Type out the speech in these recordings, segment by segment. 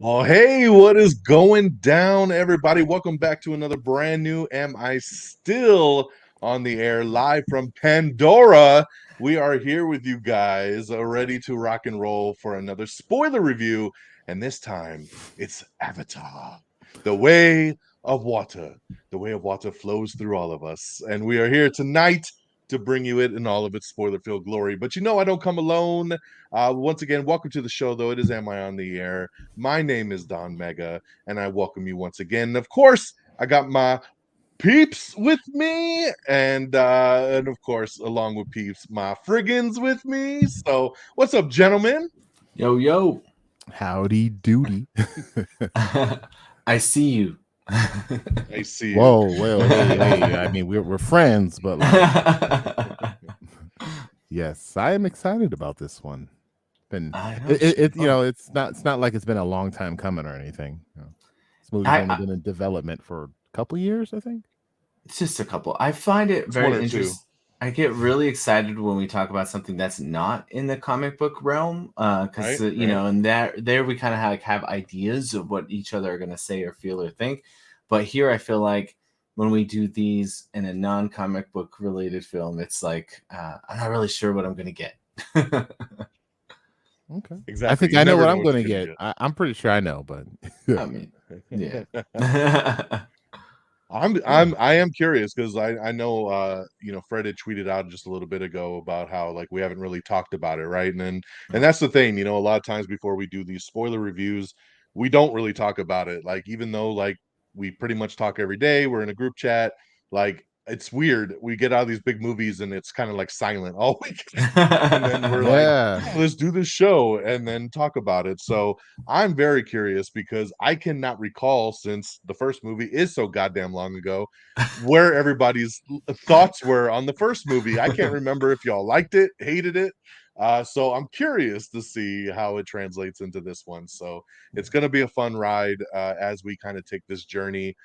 Oh, hey, what is going down, everybody? Welcome back to another brand new Am I Still on the Air live from Pandora? We are here with you guys, ready to rock and roll for another spoiler review. And this time, it's Avatar, the way of water. The way of water flows through all of us. And we are here tonight to bring you it in all of its spoiler-filled glory. But you know, I don't come alone. Once again, welcome to the show, though. It is Am I on the Air? My name is DONMEGA, and I welcome you once again. And of course, I got my peeps with me, and of course, along with peeps, my friggins with me. So, what's up, gentlemen? Yo, yo. Howdy doody. I see you. I see you. Whoa, whoa, hey. I mean, we're friends, but like, yes, I am excited about this one. It's not like it's been a long time coming or anything. This movie's only been in development for a couple years, I think. It's just a couple. I find it very interesting. I get really excited when we talk about something that's not in the comic book realm, because and there we kind of have ideas of what each other are going to say or feel or think. But here, I feel like when we do these in a non-comic book related film, it's like I'm not really sure what I'm going to get. Okay, exactly. I think I know what I'm going to get. I'm pretty sure I know, but I mean, yeah. I am curious because I know Fred had tweeted out just a little bit ago about how like we haven't really talked about it, right? And that's the thing, a lot of times before we do these spoiler reviews, we don't really talk about it. Like even though like we pretty much talk every day, we're in a group chat, like it's weird. We get out of these big movies and it's kind of like silent all week. And then we're like, oh, let's do this show and then talk about it. So I'm very curious because I cannot recall, since the first movie is so goddamn long ago, where everybody's thoughts were on the first movie. I can't remember if y'all liked it, hated it. So I'm curious to see how it translates into this one. So it's going to be a fun ride as we kind of take this journey.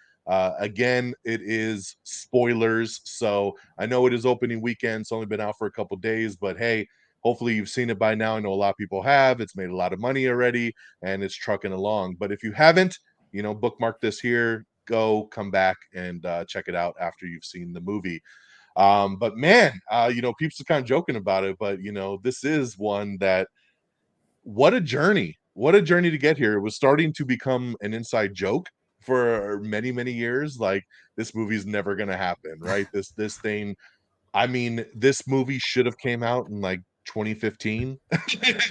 Again, it is spoilers, so I know it is opening weekend. It's only been out for a couple days, but hey, hopefully you've seen it by now. I know a lot of people have. It's made a lot of money already, and it's trucking along. But if you haven't, bookmark this here. Go, come back, and check it out after you've seen the movie. But man, peeps are kind of joking about it, but this is one that what a journey. What a journey to get here. It was starting to become an inside joke for many, many years. Like this movie's never gonna happen, right? This thing. I mean, this movie should have came out in like 2015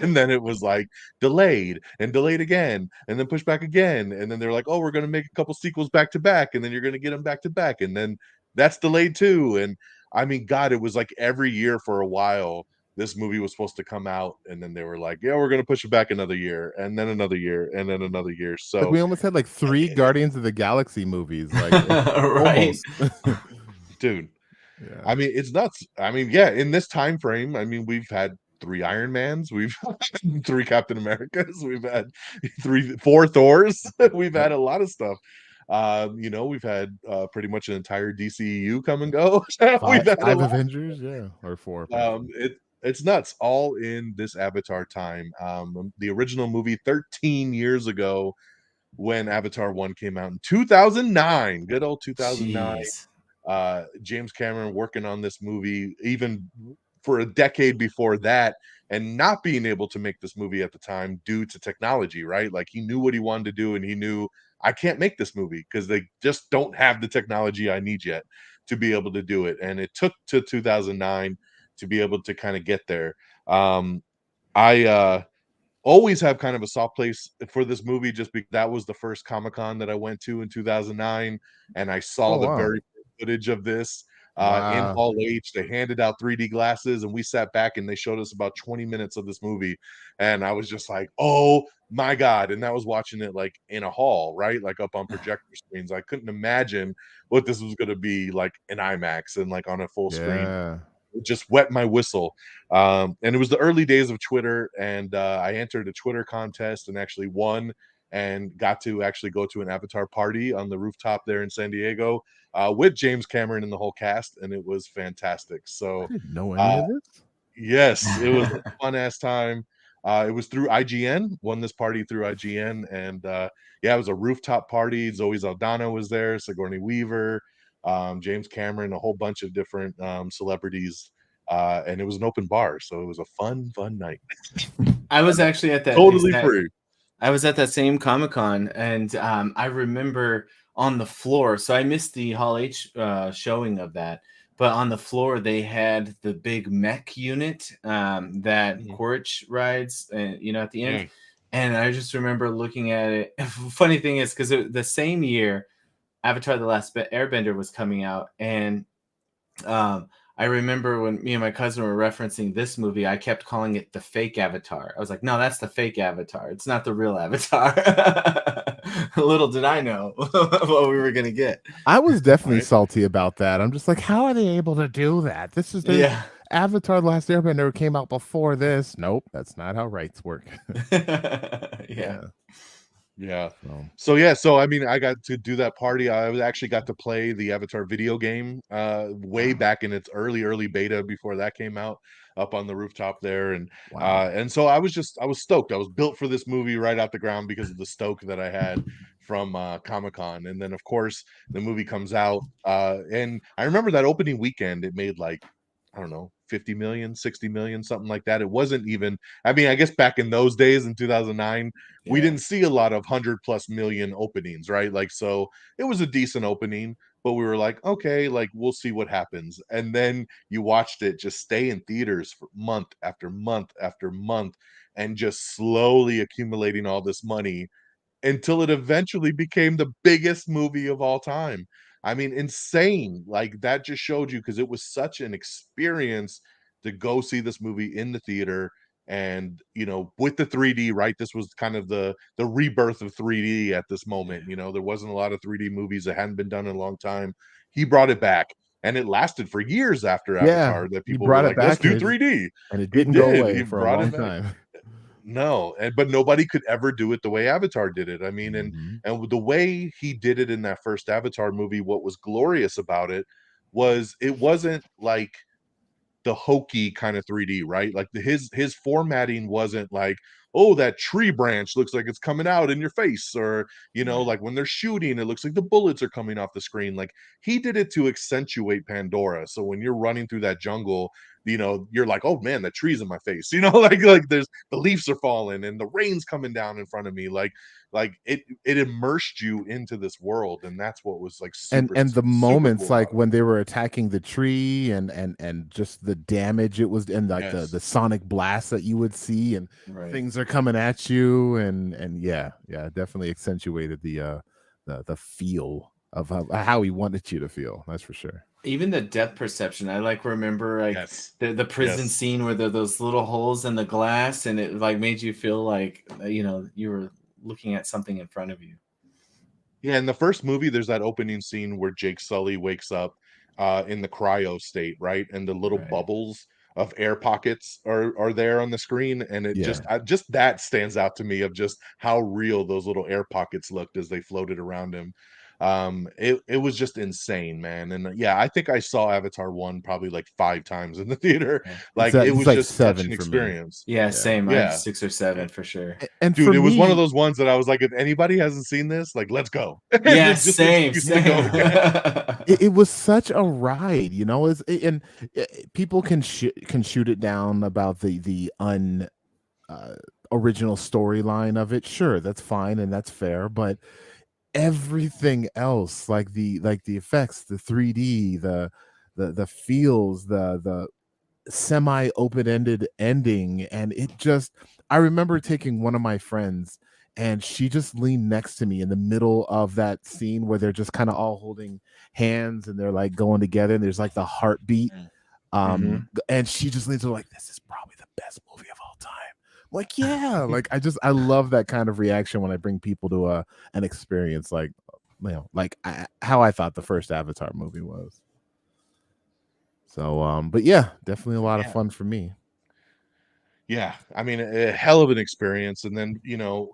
and then it was like delayed and delayed again and then pushed back again, and then they're like, oh, we're going to make a couple sequels back to back, and then you're going to get them back to back, and then that's delayed too. And I mean, god, it was like every year for a while this movie was supposed to come out, and then they were like, yeah, we're going to push it back another year, and then another year, and then another year. So like we almost had like 3 Guardians of the Galaxy movies, like right. Dude. Yeah. I mean, it's nuts. I mean, yeah, in this time frame, I mean, we've had 3 Iron Mans, we've had 3 Captain Americas, we've had 4 Thors, we've had a lot of stuff. We've had pretty much an entire DCEU come and go. 5 Avengers, yeah, or 4. It's nuts, all in this Avatar time. The original movie 13 years ago, when Avatar 1 came out in 2009, good old 2009. James Cameron working on this movie even for a decade before that, and not being able to make this movie at the time due to technology, right? Like he knew what he wanted to do, and he knew, I can't make this movie because they just don't have the technology I need yet to be able to do it. And it took to 2009 to be able to kind of get there. I always have kind of a soft place for this movie just because that was the first Comic-Con that I went to in 2009, and I saw the very footage of this in Hall H. They handed out 3D glasses, and we sat back and they showed us about 20 minutes of this movie, and I was just like, oh my god. And I was watching it like in a hall, right, like up on projector screens. I couldn't imagine what this was going to be like in IMAX and like on a full screen. It just wet my whistle. And it was the early days of Twitter, and I entered a Twitter contest and actually won, and got to actually go to an Avatar party on the rooftop there in San Diego with James Cameron and the whole cast, and it was fantastic. So I didn't know any of this. Yes, it was a fun ass time. It was through IGN, won this party through IGN, and yeah, it was a rooftop party. Zoe Saldana was there, Sigourney Weaver, James Cameron, a whole bunch of different celebrities, and it was an open bar, so it was a fun night. I was actually at that totally free. I was at that same Comic-Con, and I remember on the floor. So I missed the Hall H showing of that, but on the floor they had the big mech unit that Quaritch rides, you know, at the end. And I just remember looking at it. Funny thing is, because the same year, Avatar: The Last Airbender was coming out, and I remember when me and my cousin were referencing this movie, I kept calling it the fake Avatar. I was like, no, that's the fake Avatar. It's not the real Avatar. Little did I know what we were going to get. I was definitely salty about that. I'm just like, how are they able to do that? This is the Avatar: The Last Airbender came out before this. Nope, that's not how rights work. Yeah. So I mean, I got to do that party. I actually got to play the Avatar video game way back in its early beta before that came out, up on the rooftop there. And so I was stoked. I was built for this movie right out the ground because of the stoke that I had from Comic-Con. And then of course the movie comes out, and I remember that opening weekend it made like, I don't know, 50 million, 60 million, something like that. It wasn't even, I mean, I guess back in those days in 2009, we didn't see a lot of 100+ million openings, right? Like, so it was a decent opening, but we were like, okay, like we'll see what happens. And then you watched it just stay in theaters for month after month after month and just slowly accumulating all this money until it eventually became the biggest movie of all time. I mean, insane. Like that just showed you, because it was such an experience to go see this movie in the theater, and you know, with the 3D, right? This was kind of the rebirth of 3D at this moment. You know, there wasn't a lot of 3D movies that hadn't been done in a long time. He brought it back, and it lasted for years after Avatar that people were like, let's do 3D. And it didn't go away for a long time. No, but nobody could ever do it the way Avatar did it. I mean, and the way he did it in that first Avatar movie, what was glorious about it was it wasn't like the hokey kind of 3D, right? Like his formatting wasn't like, oh, that tree branch looks like it's coming out in your face, or you know, like when they're shooting, it looks like the bullets are coming off the screen. Like he did it to accentuate Pandora. So when you're running through that jungle, you know, you're like, oh man, the tree's in my face, you know, like there's the leaves are falling and the rain's coming down in front of me. Like it immersed you into this world, and that's what was like super, and the moments cool like when they were attacking the tree and just the damage it was, and like the sonic blast that you would see, and things are coming at you, and yeah, definitely accentuated the feel of how he wanted you to feel. That's for sure. Even the depth perception, I like remember like the prison scene where there those little holes in the glass, and it like made you feel like, you know, you were looking at something in front of you. Yeah, in the first movie, there's that opening scene where Jake Sully wakes up in the cryo state, right? And the little bubbles of air pockets are there on the screen, and it just that stands out to me, of just how real those little air pockets looked as they floated around him. It was just insane, man. And I think I saw Avatar 1 probably like 5 times in the theater. Like it was like just such an experience. Same. I 6 or 7 for sure. And dude, it was one of those ones that I was like, if anybody hasn't seen this, like, let's go. Yeah, same. It was such a ride, you know. And people can shoot it down about the original storyline of it. Sure, that's fine and that's fair, but everything else, like the effects, the 3D, the feels, the semi open-ended ending, and it just, I remember taking one of my friends, and she just leaned next to me in the middle of that scene where they're just kind of all holding hands and they're like going together, and there's like the heartbeat, and she just leans over like, this is probably the best movie of all time. Like, yeah, like I love that kind of reaction when I bring people to an experience like, you know, like how I thought the first Avatar movie was. So, but yeah, definitely a lot of fun for me. Yeah, I mean, a hell of an experience. And then, you know,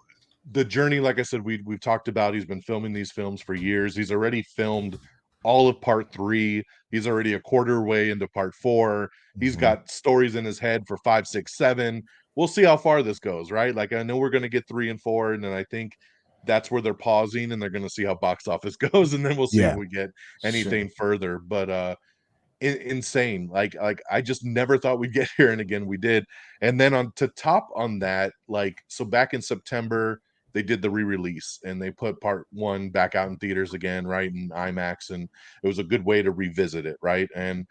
the journey, like I said, we've talked about, he's been filming these films for years. He's already filmed all of part 3. He's already a quarter way into part 4. He's got stories in his head for 5, 6, 7. we'll see how far this goes, right? Like, I know we're gonna get 3 and 4, and then I think that's where they're pausing, and they're gonna see how box office goes, and then we'll see if Yeah. we get Sure. anything further. But insane. Like I just never thought we'd get here, and again we did. And then on to top on that, like, so back in September they did the re-release and they put part one back out in theaters again, right, in IMAX, and it was a good way to revisit it, right? And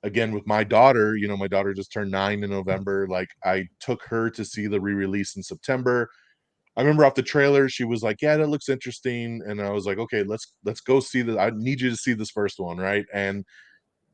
again with my daughter, you know, my daughter just turned 9 in November. Like, I took her to see the re-release in September. I remember off the trailer, she was like, "Yeah, that looks interesting," and I was like, "Okay, let's go see the. I need you to see this first one, right?" And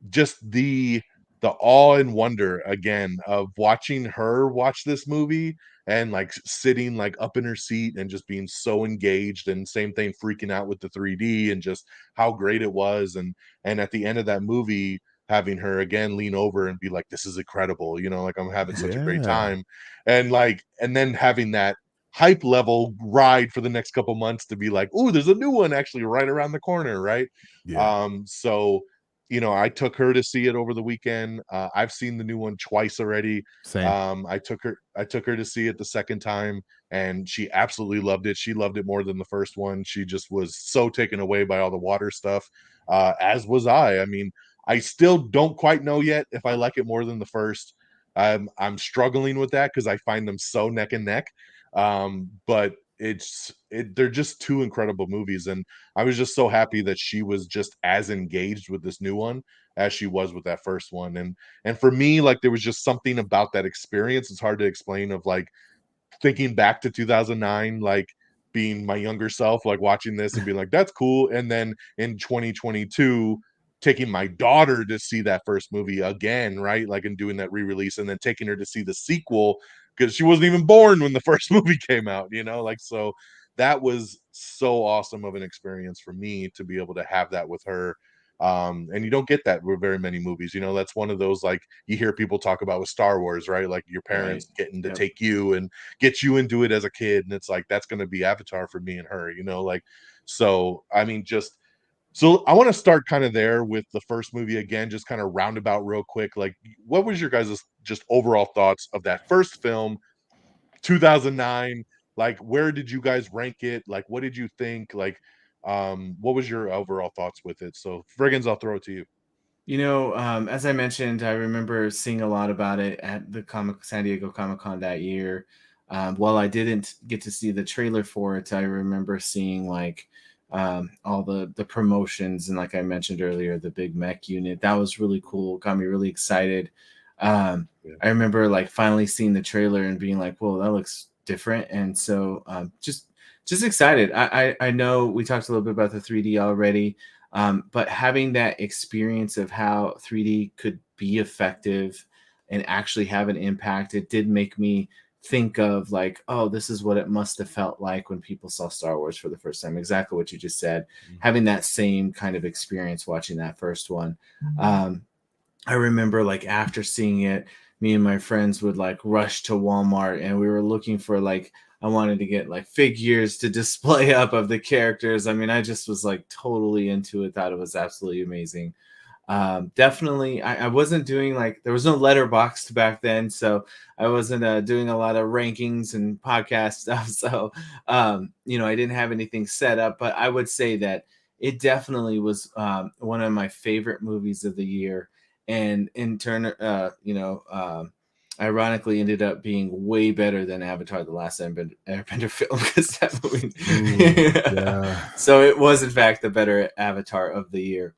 just the awe and wonder again of watching her watch this movie and like sitting like up in her seat and just being so engaged, and same thing freaking out with the 3D and just how great it was. And at the end of that movie, having her again lean over and be like, "This is incredible," you know, like, "I'm having such a great Yeah. time." And like, and then having that hype level ride for the next couple months to be like, "Oh, there's a new one actually right around the corner," right? Yeah. So you know, I took her to see it over the weekend. I've seen the new one twice already. Same. I took her to see it the second time, and she absolutely loved it. She loved it more than the first one. She just was so taken away by all the water stuff, as was I. I mean, I still don't quite know yet if I like it more than the first. I'm struggling with that because I find them so neck and neck. But they're just two incredible movies, and I was just so happy that she was just as engaged with this new one as she was with that first one. And for me, like, there was just something about that experience. It's hard to explain, of like thinking back to 2009, like being my younger self, like watching this and being like, "That's cool." And then in 2022, taking my daughter to see that first movie again, right? Like, and doing that re-release, and then taking her to see the sequel because she wasn't even born when the first movie came out, you know? Like, so that was so awesome of an experience for me to be able to have that with her. And you don't get that with very many movies. You know, that's one of those, like, you hear people talk about with Star Wars, right? Like your Right. parents getting to Yep. take you and get you into it as a kid, and it's like that's going to be Avatar for me and her, you know. Like, so I mean, just so I want to start kind of there with the first movie again, just kind of roundabout real quick. Like, what was your guys' just overall thoughts of that first film, 2009? Like, where did you guys rank it? Like, what did you think? Like, what was your overall thoughts with it? So Friggins, I'll throw it to you. You know, as I mentioned, I remember seeing a lot about it at the San Diego Comic Con that year. While I didn't get to see the trailer for it, I remember seeing like all the promotions, and like I mentioned earlier, the big mech unit. That was really cool. Got me really excited. Yeah. I remember like finally seeing the trailer and being like, "Whoa, that looks different!" And so just excited. I know we talked a little bit about the 3D already. But having that experience of how 3D could be effective and actually have an impact, it did make me think of like, oh, this is what it must have felt like when people saw Star Wars for the first time. Exactly what you just said. Having that same kind of experience watching that first one. I remember like after seeing it, me and my friends would like rush to Walmart and we were looking for like I wanted to get like figures to display up of the characters. I mean, I just was like totally into it, thought it was absolutely amazing. Definitely, I wasn't doing like there was no letterboxed back then, so I wasn't doing a lot of rankings and podcast stuff. So, you know, I didn't have anything set up, but I would say that it definitely was one of my favorite movies of the year. And in turn, ironically ended up being way better than Avatar: The Last Airbender film because that movie. Ooh, yeah. So it was in fact the better Avatar of the year.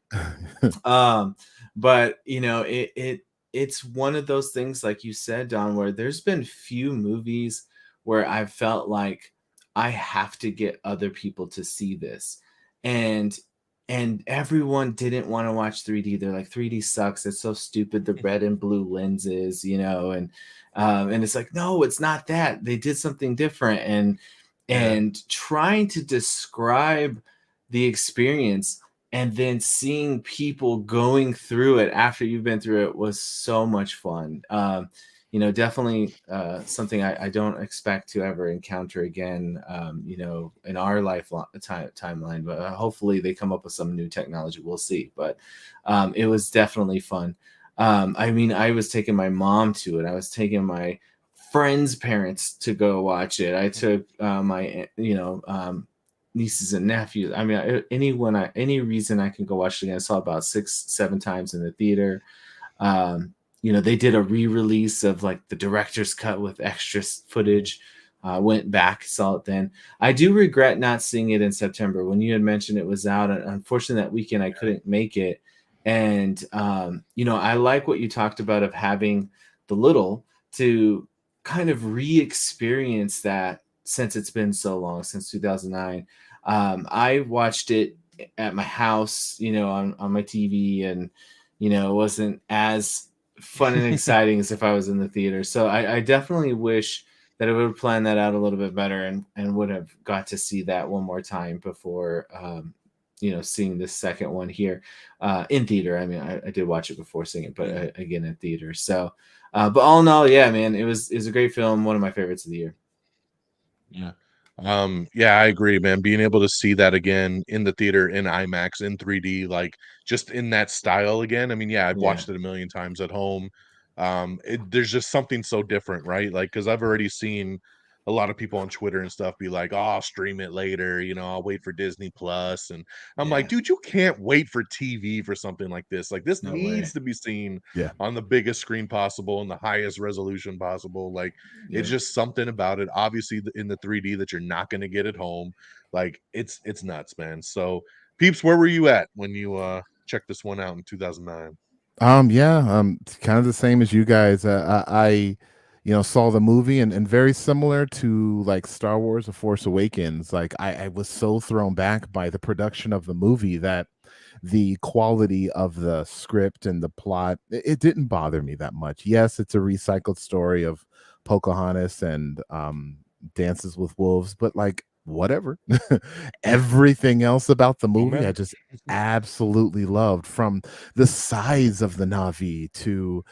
But you know, it's one of those things, like you said, Don, where there's been few movies where I've felt like I have to get other people to see this. And everyone didn't want to watch 3D. They're like, 3D sucks. It's so stupid. The red and blue lenses, you know, and it's like, no, it's not that. They did something different. And trying to describe the experience and then seeing people going through it after you've been through it was so much fun. You know, definitely something I don't expect to ever encounter again, you know, in our timeline. But hopefully they come up with some new technology. We'll see. But it was definitely fun. I mean, I was taking my mom to it. I was taking my friends' parents to go watch it. I took my nieces and nephews. I mean, any reason I can go watch it again. I saw it about 6-7 times in the theater. They did a re-release of like the director's cut with extra footage. Went back, saw it then. I do regret not seeing it in September when you had mentioned it was out. And unfortunately, that weekend I couldn't make it. And I like what you talked about of having the little to kind of re-experience that since it's been so long, since 2009. I watched it at my house, on my TV, and it wasn't as fun and exciting as if I was in the theater. So I definitely wish that I would have planned that out a little bit better and would have got to see that one more time before seeing this second one here in theater. I mean, I did watch it before seeing it, but again in theater. So but all in all, yeah, man, it was a great film, one of my favorites of the year. Yeah. Yeah, I agree, man. Being able to see that again in the theater, in IMAX, in 3D, like just in that style again. I mean, yeah, I've watched it a million times at home. There's just something so different, right? Like, because I've already seen a lot of people on Twitter and stuff be like, "Oh, I'll stream it later, I'll wait for Disney Plus." And I'm like, dude, you can't wait for TV for something like this. Like, this needs to be seen on the biggest screen possible and the highest resolution possible. Like, it's just something about it. Obviously, in the 3D that you're not going to get at home. Like, it's nuts, man. So, Peeps, where were you at when you checked this one out in 2009? Kind of the same as you guys. I saw the movie, and very similar to like Star Wars: The Force Awakens. Like I was so thrown back by the production of the movie that the quality of the script and the plot, it didn't bother me that much. Yes, it's a recycled story of Pocahontas and Dances with Wolves, but like whatever. Everything else about the movie I just absolutely loved, from the size of the Na'vi to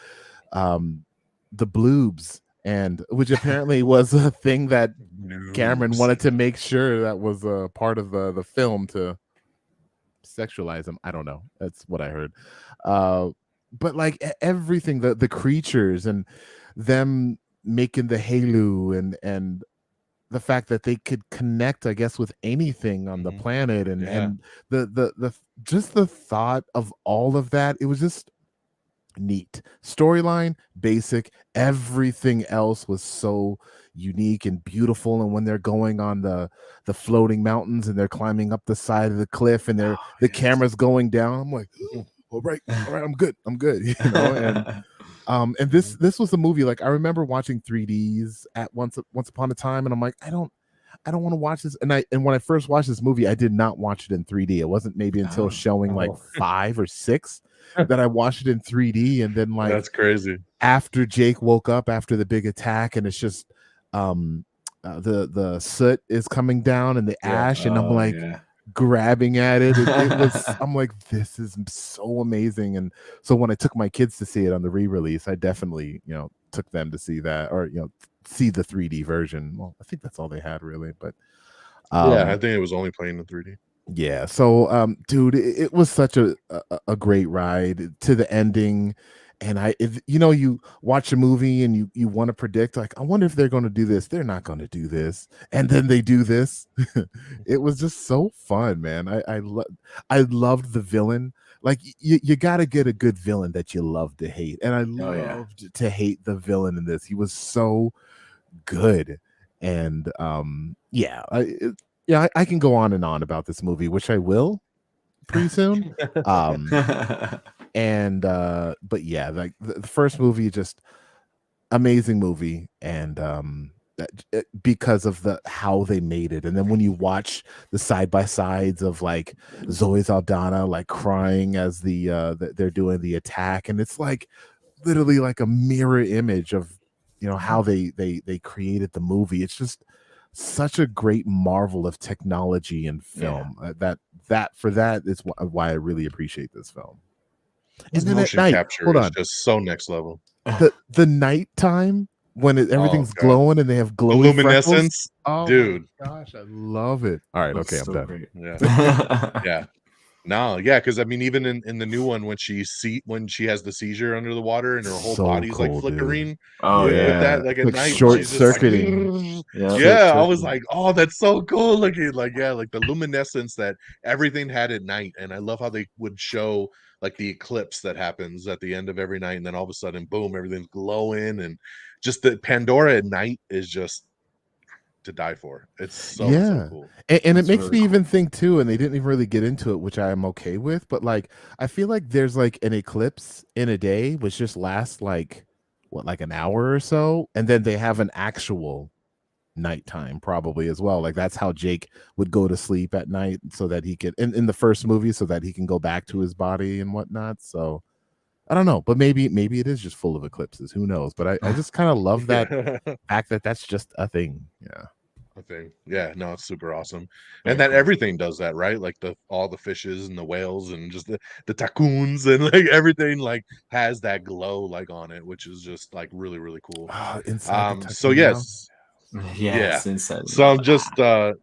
the bloobs, and which apparently was a thing that Cameron wanted to make sure that was a part of the film to sexualize them. I don't know, that's what I heard. But like everything, the creatures and them making the Halu, and the fact that they could connect, I guess, with anything on the planet, and the just the thought of all of that, it was just neat. Storyline, basic. Everything else was so unique and beautiful. And when they're going on the floating mountains and they're climbing up the side of the cliff, and the camera's going down, I'm like, all right, I'm good. And this was a movie, like I remember watching 3Ds at once upon a time, and I'm like, I don't want to watch this. And when I first watched this movie, I did not watch it in 3D. It wasn't maybe until showing like 5 or 6 that I watched it in 3D. And then like, that's crazy. After Jake woke up after the big attack, and it's just the soot is coming down and the ash, and I'm like grabbing at it. It was, I'm like, this is so amazing. And so when I took my kids to see it on the re-release, I definitely took them to see that, or see the 3D version. Well, I think that's all they had really, but I think it was only playing in 3D. Yeah, so dude, it was such a great ride to the ending. And you watch a movie and you want to predict, like, I wonder if they're going to do this. They're not going to do this, and then they do this. It was just so fun, man. I loved the villain. Like, you got to get a good villain that you love to hate, and I loved to hate the villain in this. He was so good. And I can go on and on about this movie, which I will pretty soon. But yeah, like the first movie, just amazing movie, and because of how they made it. And then when you watch the side by sides of like Zoe Saldana like crying as they're doing the attack, and it's like literally like a mirror image of how they created the movie. It's just such a great marvel of technology and film. That is why I really appreciate this film. And then motion capture is just so next level. The nighttime when everything's glowing and they have glowing luminescence. Oh, dude, my gosh, I love it. All right, okay, I'm done. Great. Yeah. No, yeah, because I mean, even in the new one, when she has the seizure under the water and her whole So body's like cool, dude. flickering Oh with yeah, that, like at Like night, and short she's just like, circuiting. yeah. yeah, I was like, oh, that's so cool looking. Like, yeah, like the luminescence that everything had at night. And I love how they would show like the eclipse that happens at the end of every night, and then all of a sudden, boom, everything's glowing, and just the Pandora at night is just to die for. It's so Yeah. cool. And it That's makes really me cool. even think too, and they didn't even really get into it, which I am okay with, but like I feel like there's like an eclipse in a day which just lasts like what, like an hour or so, and then they have an actual nighttime probably as well. Like that's how Jake would go to sleep at night so that he could in the first movie so that he can go back to his body and whatnot. So I don't know, but maybe it is just full of eclipses. Who knows? But I just kind of love that Yeah. fact that that's just a thing. Yeah. I think, yeah, no, it's super awesome, and Very that cool. everything does that, right? Like all the fishes and the whales and just the tacoons and like everything like has that glow like on it, which is just like really really cool. Inside the So Tycoon mouth. yes, yeah. Yes, inside the So mouth. I'm just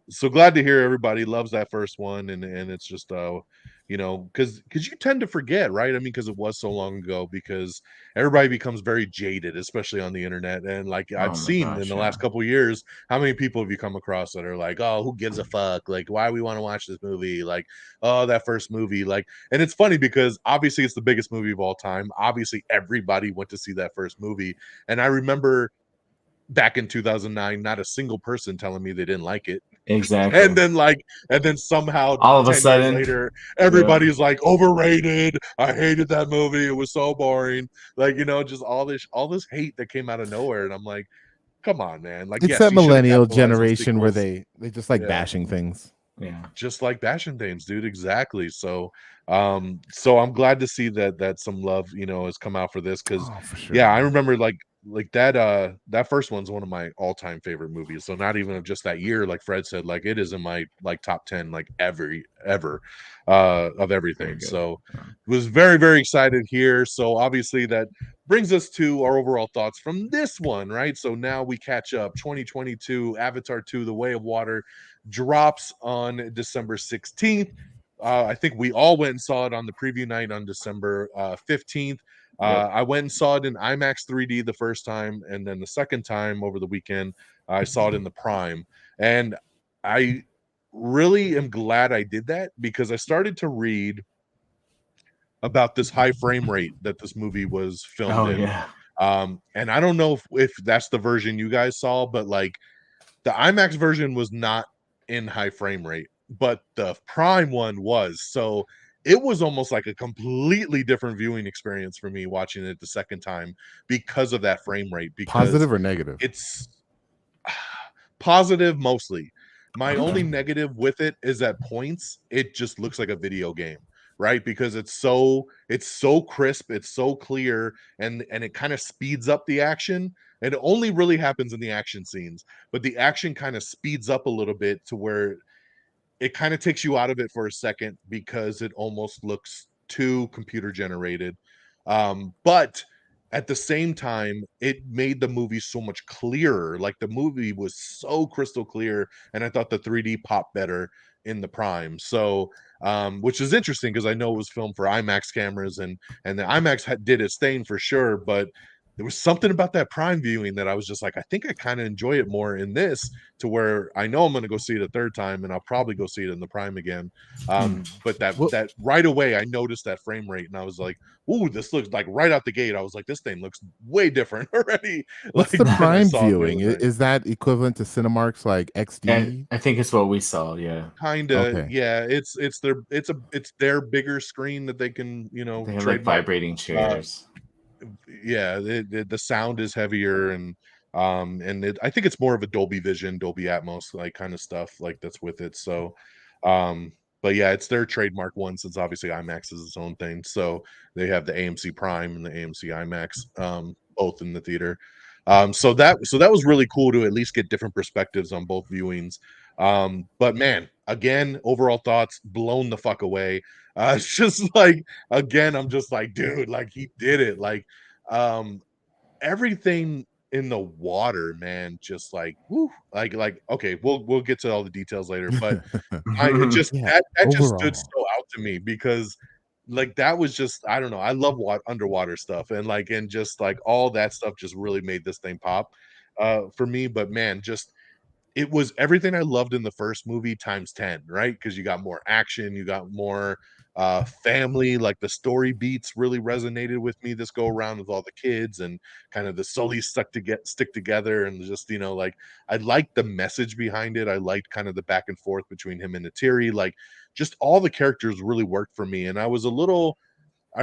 so glad to hear everybody loves that first one, and it's just you know, because you tend to forget, right? I mean, because it was so long ago, because everybody becomes very jaded, especially on the internet. And like I've Oh my seen in gosh, the yeah. last couple of years, how many people have you come across that are like, oh, who gives a fuck? Like, why we want to watch this movie? Like, oh, that first movie. Like, and it's funny because obviously it's the biggest movie of all time. Obviously, everybody went to see that first movie. And I remember back in 2009, not a single person telling me they didn't like it. Exactly. And then somehow All of a 10 years sudden, later, yeah. everybody's like overrated. I hated that movie. It was so boring. Like, you know, just all this hate that came out of nowhere. And I'm like, come on, man. Like, It's yes, that you should have millennial capitalized on generation where sequels. they just like Yeah. bashing things. Yeah. Just like bashing things, dude. Exactly. So I'm glad to see that some love, you know, has come out for this, because Oh, for sure. yeah, I remember like that first one's one of my all-time favorite movies. So not even of just that year, like Fred said, like it is in my like top 10 like ever of Very everything. good. So was very very excited here. So obviously that brings us to our overall thoughts from this one, right? So now we catch up. 2022 Avatar 2 The Way of Water drops on December 16th. I think we all went and saw it on the preview night on December 15th. Yep. I went and saw it in IMAX 3D the first time, and then the second time over the weekend, I saw it in the Prime. And I really am glad I did that, because I started to read about this high frame rate that this movie was filmed Oh in. yeah. And I don't know if that's the version you guys saw, but like the IMAX version was not in high frame rate, but the Prime one was. So it was almost like a completely different viewing experience for me watching it the second time because of that frame rate, because Positive or negative? it's positive mostly. My only Okay. negative with it is at points it just looks like a video game, right? Because it's so crisp, it's so clear, and it kind of speeds up the action. And it only really happens in the action scenes, but the action kind of speeds up a little bit to where it kind of takes you out of it for a second, because it almost looks too computer generated. But at the same time, it made the movie so much clearer. Like the movie was so crystal clear, and I thought the 3D popped better in the Prime. So, which is interesting because I know it was filmed for IMAX cameras, and the IMAX did its thing for sure, but there was something about that Prime viewing that I was just like, I think I kind of enjoy it more in this, to where I know I'm going to go see it a third time, and I'll probably go see it in the Prime again. But that right away, I noticed that frame rate, and I was like, "Ooh, this looks like right out the gate." I was like, "This thing looks way different already." What's Like the when I Prime saw it the viewing? other night. Is that equivalent to Cinemark's like And XD? I think it's what we saw. Yeah. Kinda, Okay. yeah. It's their bigger screen that they can They have like trademark. vibrating Uh, chairs. yeah, the sound is heavier, and I think it's more of a Dolby Vision, Dolby Atmos like kind of stuff like that's with it. So um but yeah, it's their trademark one, since obviously IMAX is its own thing. So they have the AMC Prime and the AMC IMAX, both in the theater. So that was really cool to at least get different perspectives on both viewings. But man, again, overall thoughts blown the fuck away. It's just like, again, I'm just like, dude, like he did it. Like um everything in the water, man, just like whoo, like okay, we'll get to all the details later, but it just Yeah. that just stood Overall. so out to me because like that was just I don't know. I love underwater stuff and just like all that stuff just really made this thing pop for me. But man, just it was everything I loved in the first movie times 10, right? Because you got more action, you got more family, like the story beats really resonated with me this go around with all the kids and kind of the Sully stick together and just like I liked the message behind it. I liked kind of the back and forth between him and Natiri. Like just all the characters really worked for me. And I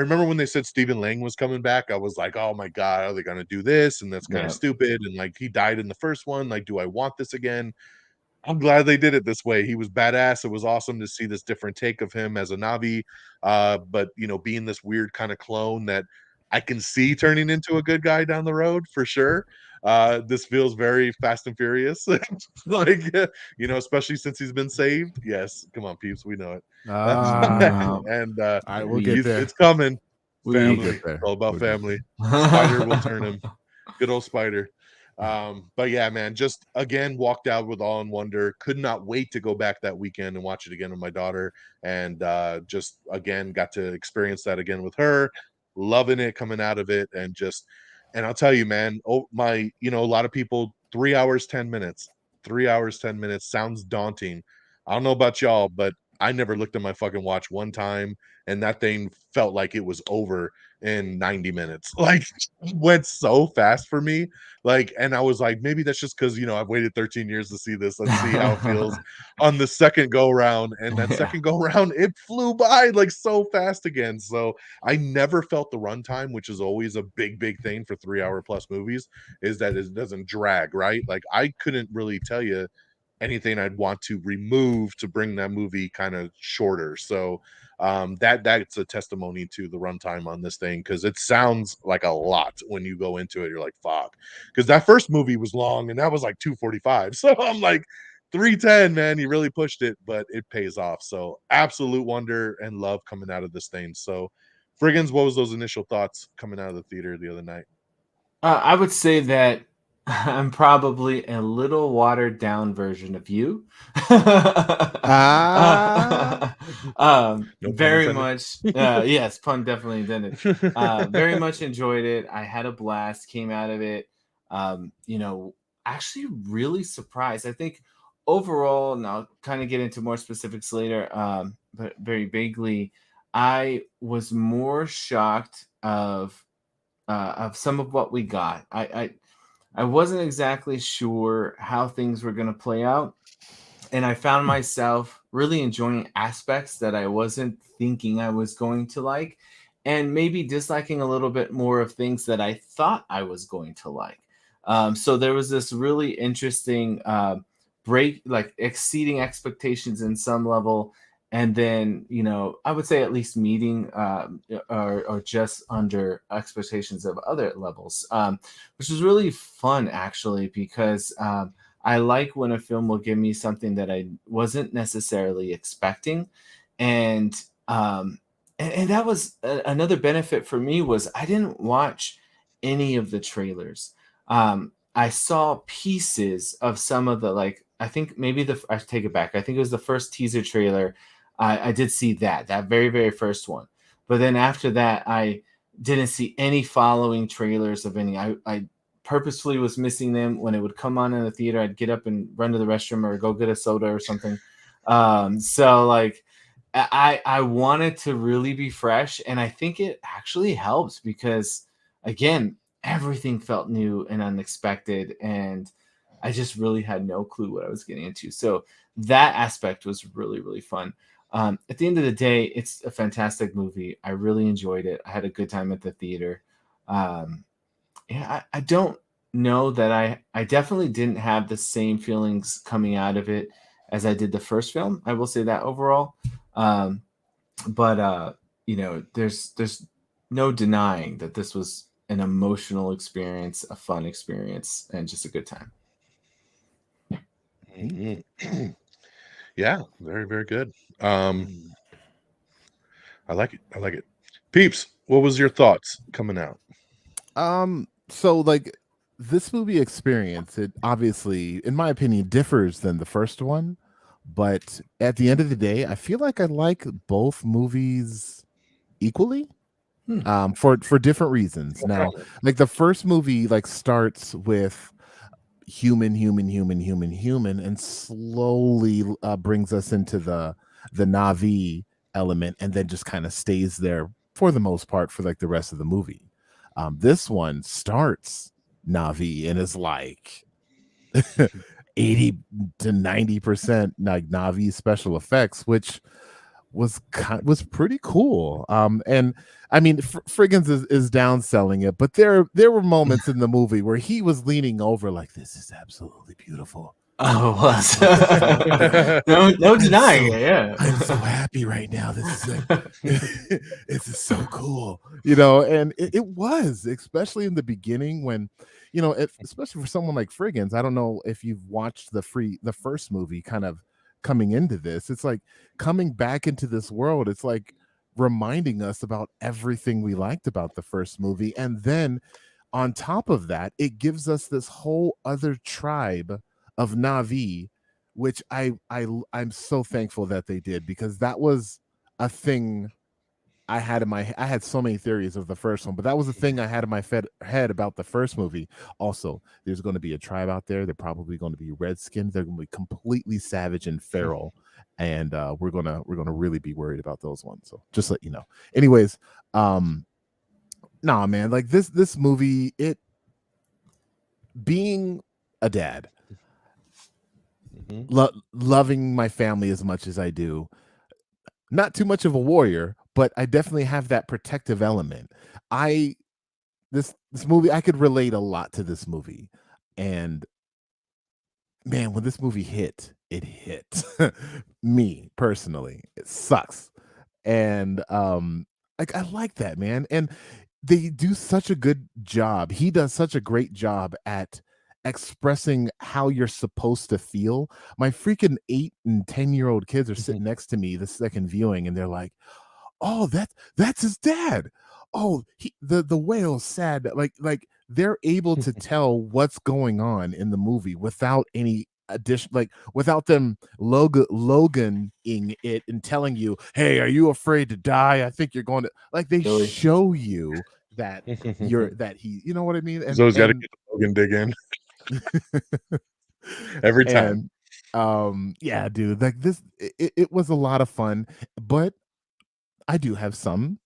remember when they said Stephen Lang was coming back, I was like, "Oh my god, are they gonna do this?" And that's kind of stupid. And like he died in the first one. Like, do I want this again? I'm glad they did it this way. He was badass. It was awesome to see this different take of him as a Navi, but being this weird kind of clone that I can see turning into a good guy down the road for sure. This feels very Fast and Furious, like especially since he's been saved. Yes, come on, peeps, we know it. And all right, we'll get there. It's coming. Family, Get there. it's all about family. Spider will turn him. Good old Spider. But yeah, man, just again walked out with awe and wonder. Could not wait to go back that weekend and watch it again with my daughter, and just again got to experience that again with her, loving it coming out of it, and I'll tell you, man, a lot of people 3 hours 10 minutes, 3 hours 10 minutes sounds daunting. I don't know about y'all, but I never looked at my fucking watch one time, and that thing felt like it was over in 90 minutes. Like went so fast for me. Like, and I was like, maybe that's just because I've waited 13 years to see this. Let's see how it feels on the second go round. And that second go round, it flew by like so fast again. So I never felt the runtime, which is always a big, big thing for 3 hour plus movies, is that it doesn't drag, right? Like I couldn't really tell you anything I'd want to remove to bring that movie kind of shorter. So that's a testimony to the runtime on this thing because it sounds like a lot when you go into it. You're like, fuck, because that first movie was long and that was like 2:45. So I'm like 3:10, man, you really pushed it, but it pays off. So absolute wonder and love coming out of this thing. So Frigginz, what was those initial thoughts coming out of the theater the other night? I would say that I'm probably a little watered down version of you. Very much. Yes, pun definitely intended. Very much enjoyed it. I had a blast, came out of it. Actually really surprised. I think overall, and I'll kind of get into more specifics later, but very vaguely, I was more shocked of some of what we got. I wasn't exactly sure how things were going to play out. And I found myself really enjoying aspects that I wasn't thinking I was going to like, and maybe disliking a little bit more of things that I thought I was going to like. So there was this really interesting break, like exceeding expectations in some level. And then, I would say at least meeting or just under expectations of other levels, which was really fun, actually, because I like when a film will give me something that I wasn't necessarily expecting. And that was another benefit for me was I didn't watch any of the trailers. I saw pieces of some of the, I think maybe I take it back. I think it was the first teaser trailer. I did see that very, very first one. But then after that, I didn't see any following trailers of any. I purposefully was missing them. When it would come on in the theater, I'd get up and run to the restroom or go get a soda or something. So I wanted to really be fresh. And I think it actually helps because, again, everything felt new and unexpected. And I just really had no clue what I was getting into. So that aspect was really, really fun. At the end of the day, it's a fantastic movie. I really enjoyed it. I had a good time at the theater. I don't know that I definitely didn't have the same feelings coming out of it as I did the first film. I will say that overall. But there's no denying that this was an emotional experience, a fun experience, and just a good time. Mm-hmm. Yeah, very, very good. I like it. Peeps, what was your thoughts coming out? So this movie experience, it obviously, in my opinion, differs than the first one, But at the end of the day, I feel like I like both movies equally. For different reasons. Now, like the first movie like starts with human, and slowly brings us into the Na'vi element, and then just kind of stays there for the most part for like the rest of the movie. This one starts Na'vi and is like 80 to 90% like Na'vi special effects, which was pretty cool. And I mean, Frigginz is downselling it, but there were moments in the movie where he was leaning over like, "This is absolutely beautiful." Oh, it was. No denying it. Yeah, I'm so happy right now. This is like, this is so cool, you know. And it was, especially in the beginning when, you know, especially for someone like Frigginz. I don't know if you've watched the first movie, kind of coming into this. It's like coming back into this world. It's like reminding us about everything we liked about the first movie, and then on top of that, it gives us this whole other tribe of Na'vi, which I'm so thankful that they did, because that was a thing I had in my I had so many theories of the first one, but that was the thing I had in my head about the first movie. Also, there's going to be a tribe out there. They're probably going to be red-skinned. They're going to be completely savage and feral, and we're gonna really be worried about those ones. So just let you know. Anyways, nah, man, like this movie, it being a dad, loving my family as much as I do, not too much of a warrior, but I definitely have that protective element. This movie, I could relate a lot to this movie. And man, when this movie hit, it hit me personally. It sucks. And like I like that, man. And they do such a good job. He does such a great job at expressing how you're supposed to feel. My freaking 8 and 10-year-old kids are sitting next to me the second viewing, and they're like, "Oh, that's his dad. Oh, the whale's sad." Like they're able to tell what's going on in the movie without any addition, like without them Loganing it and telling you, "Hey, are you afraid to die? I think you're going to," like they show you that he, you know what I mean? And so he's got to get the Logan dig in every time. And yeah, dude, like this, it was a lot of fun, but I do have some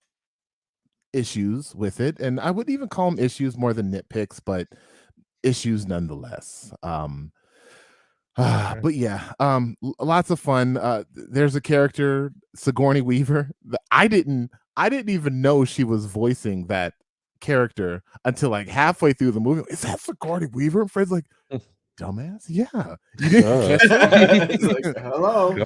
issues with it, and I would even call them issues more than nitpicks, but issues nonetheless. But yeah, lots of fun. There's a character, Sigourney Weaver. I didn't even know she was voicing that character until like halfway through the movie. Is that Sigourney Weaver? And Fred's like, "Dumbass, yeah." You didn't catch that? Like, hello.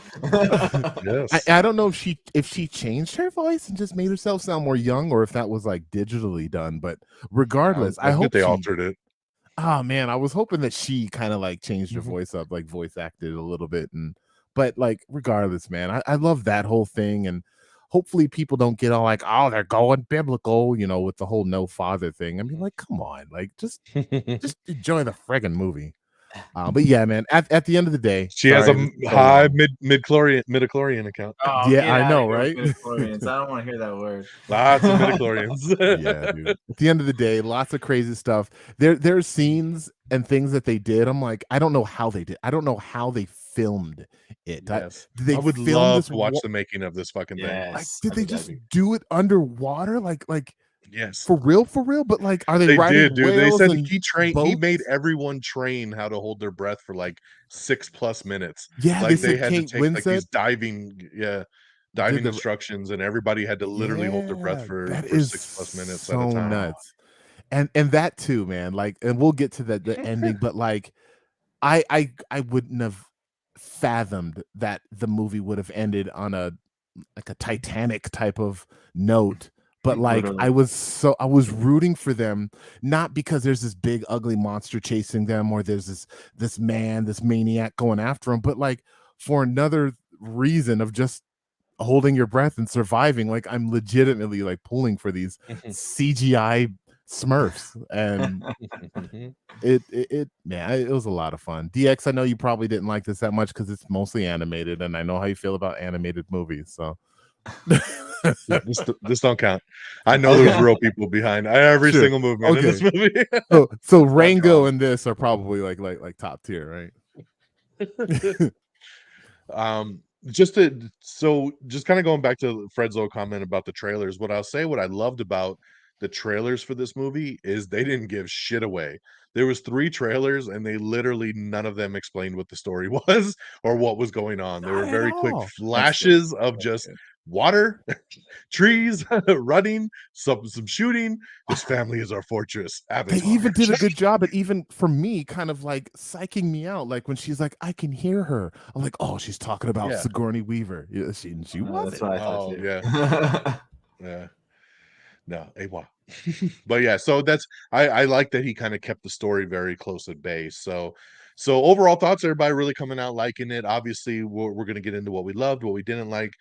Yes. I don't know if she changed her voice and just made herself sound more young, or if that was like digitally done. But regardless, I hope they altered it. Oh man, I was hoping that she kind of like changed her voice up, like voice acted a little bit, but like regardless, man, I love that whole thing, and hopefully people don't get all like, "Oh, they're going biblical," you know, with the whole no father thing. I mean, like, come on, like just enjoy the friggin' movie. But yeah, man, at the end of the day, she has a high midichlorian account. Oh, yeah, I know, right? Midichlorians. I don't want to hear that word. Lots of midichlorians. Yeah, dude. At the end of the day, lots of crazy stuff. There's scenes and things that they did. I'm like, I don't know how they did. I don't know how they filmed it. Yes. I would love to watch the making of this fucking thing. Like, did they just do it underwater? Like yes, for real? But like, are they riding did, dude. They said he made everyone train how to hold their breath for like 6+ minutes. Yeah, like they had Kate to take Winslet, like these diving instructions, and everybody had to literally hold their breath for 6+ minutes so at a time. Nuts. And that too, man. Like, and we'll get to the ending, but like, I wouldn't have fathomed that the movie would have ended on a Titanic type of note. But like, I was rooting for them, not because there's this big ugly monster chasing them, or there's this maniac going after them, but like for another reason of just holding your breath and surviving. Like, I'm legitimately like pulling for these CGI Smurfs, and it was a lot of fun. DX, I know you probably didn't like this that much because it's mostly animated, and I know how you feel about animated movies. So yeah, this don't count. I know there's real people behind every single movement in this movie. So Rango and this are probably like top tier, right? Just kind of going back to Fred's little comment about the trailers, what I loved about the trailers for this movie is they didn't give shit away. There was 3 trailers and they literally none of them explained what the story was or what was going on. They were very quick flashes of just water, trees, running, some shooting. This family is our fortress. Avatar. They even did a good job at, even for me, kind of like psyching me out. Like when she's like, I can hear her. I'm like, oh, she's talking about Sigourney Weaver. Yeah, she was. That's what I thought too. Yeah. No, AWA. But yeah, so I like that he kind of kept the story very close at bay. So overall thoughts, everybody really coming out liking it. Obviously, we're gonna get into what we loved, what we didn't like.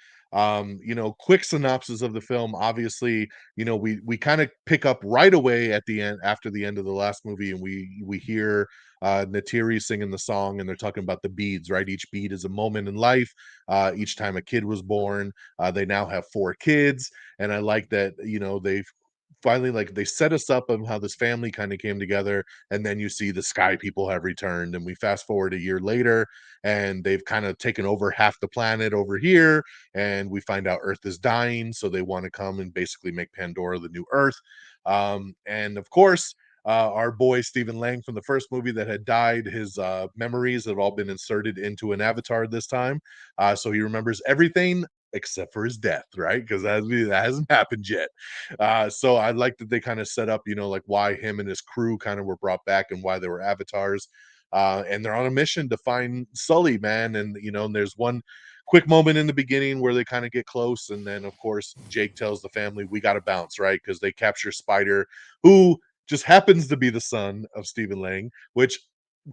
Quick synopsis of the film. Obviously, we kind of pick up right away at the end, after the end of the last movie, and we hear Natiri singing the song, and they're talking about the beads, right? Each bead is a moment in life. Each time a kid was born, they now have 4 kids, and I like that, they've finally, like, they set us up on how this family kind of came together, and then you see the sky people have returned, and we fast forward a year later, and they've kind of taken over half the planet over here, and we find out Earth is dying, so they want to come and basically make Pandora the new Earth. And of course, our boy Stephen Lang from the first movie that had died, his memories have all been inserted into an avatar this time, so he remembers everything except for his death, right? Because that hasn't happened yet. So I like that they kind of set up, like why him and his crew kind of were brought back and why they were avatars. And they're on a mission to find Sully, man. And and there's one quick moment in the beginning where they kind of get close, and then of course Jake tells the family we got to bounce, right? Because they capture Spider, who just happens to be the son of Stephen Lang, which,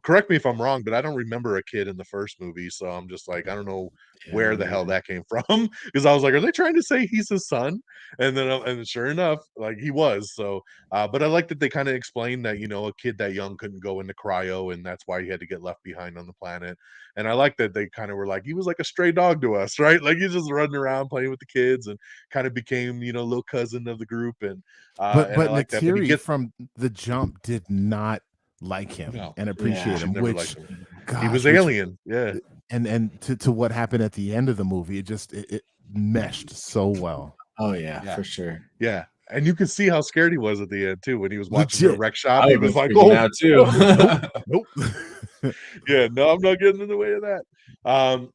correct me if I'm wrong, but I don't remember a kid in the first movie, so I'm just like, I don't know where the hell that came from, because I was like, are they trying to say he's his son? And then and sure enough, like, he was. So but I like that they kind of explained that a kid that young couldn't go into cryo, and that's why he had to get left behind on the planet. And I like that they kind of were like, he was like a stray dog to us, right? Like, he's just running around playing with the kids and kind of became little cousin of the group. And but I like that, but Natiri from the jump did not like him and appreciate him, which he was alien. And to what happened at the end of the movie, it meshed so well. Oh yeah, for sure. Yeah. And you can see how scared he was at the end too. When he was watching the wreck shop, he was like, "Oh, too." Nope. Yeah, no, I'm not getting in the way of that.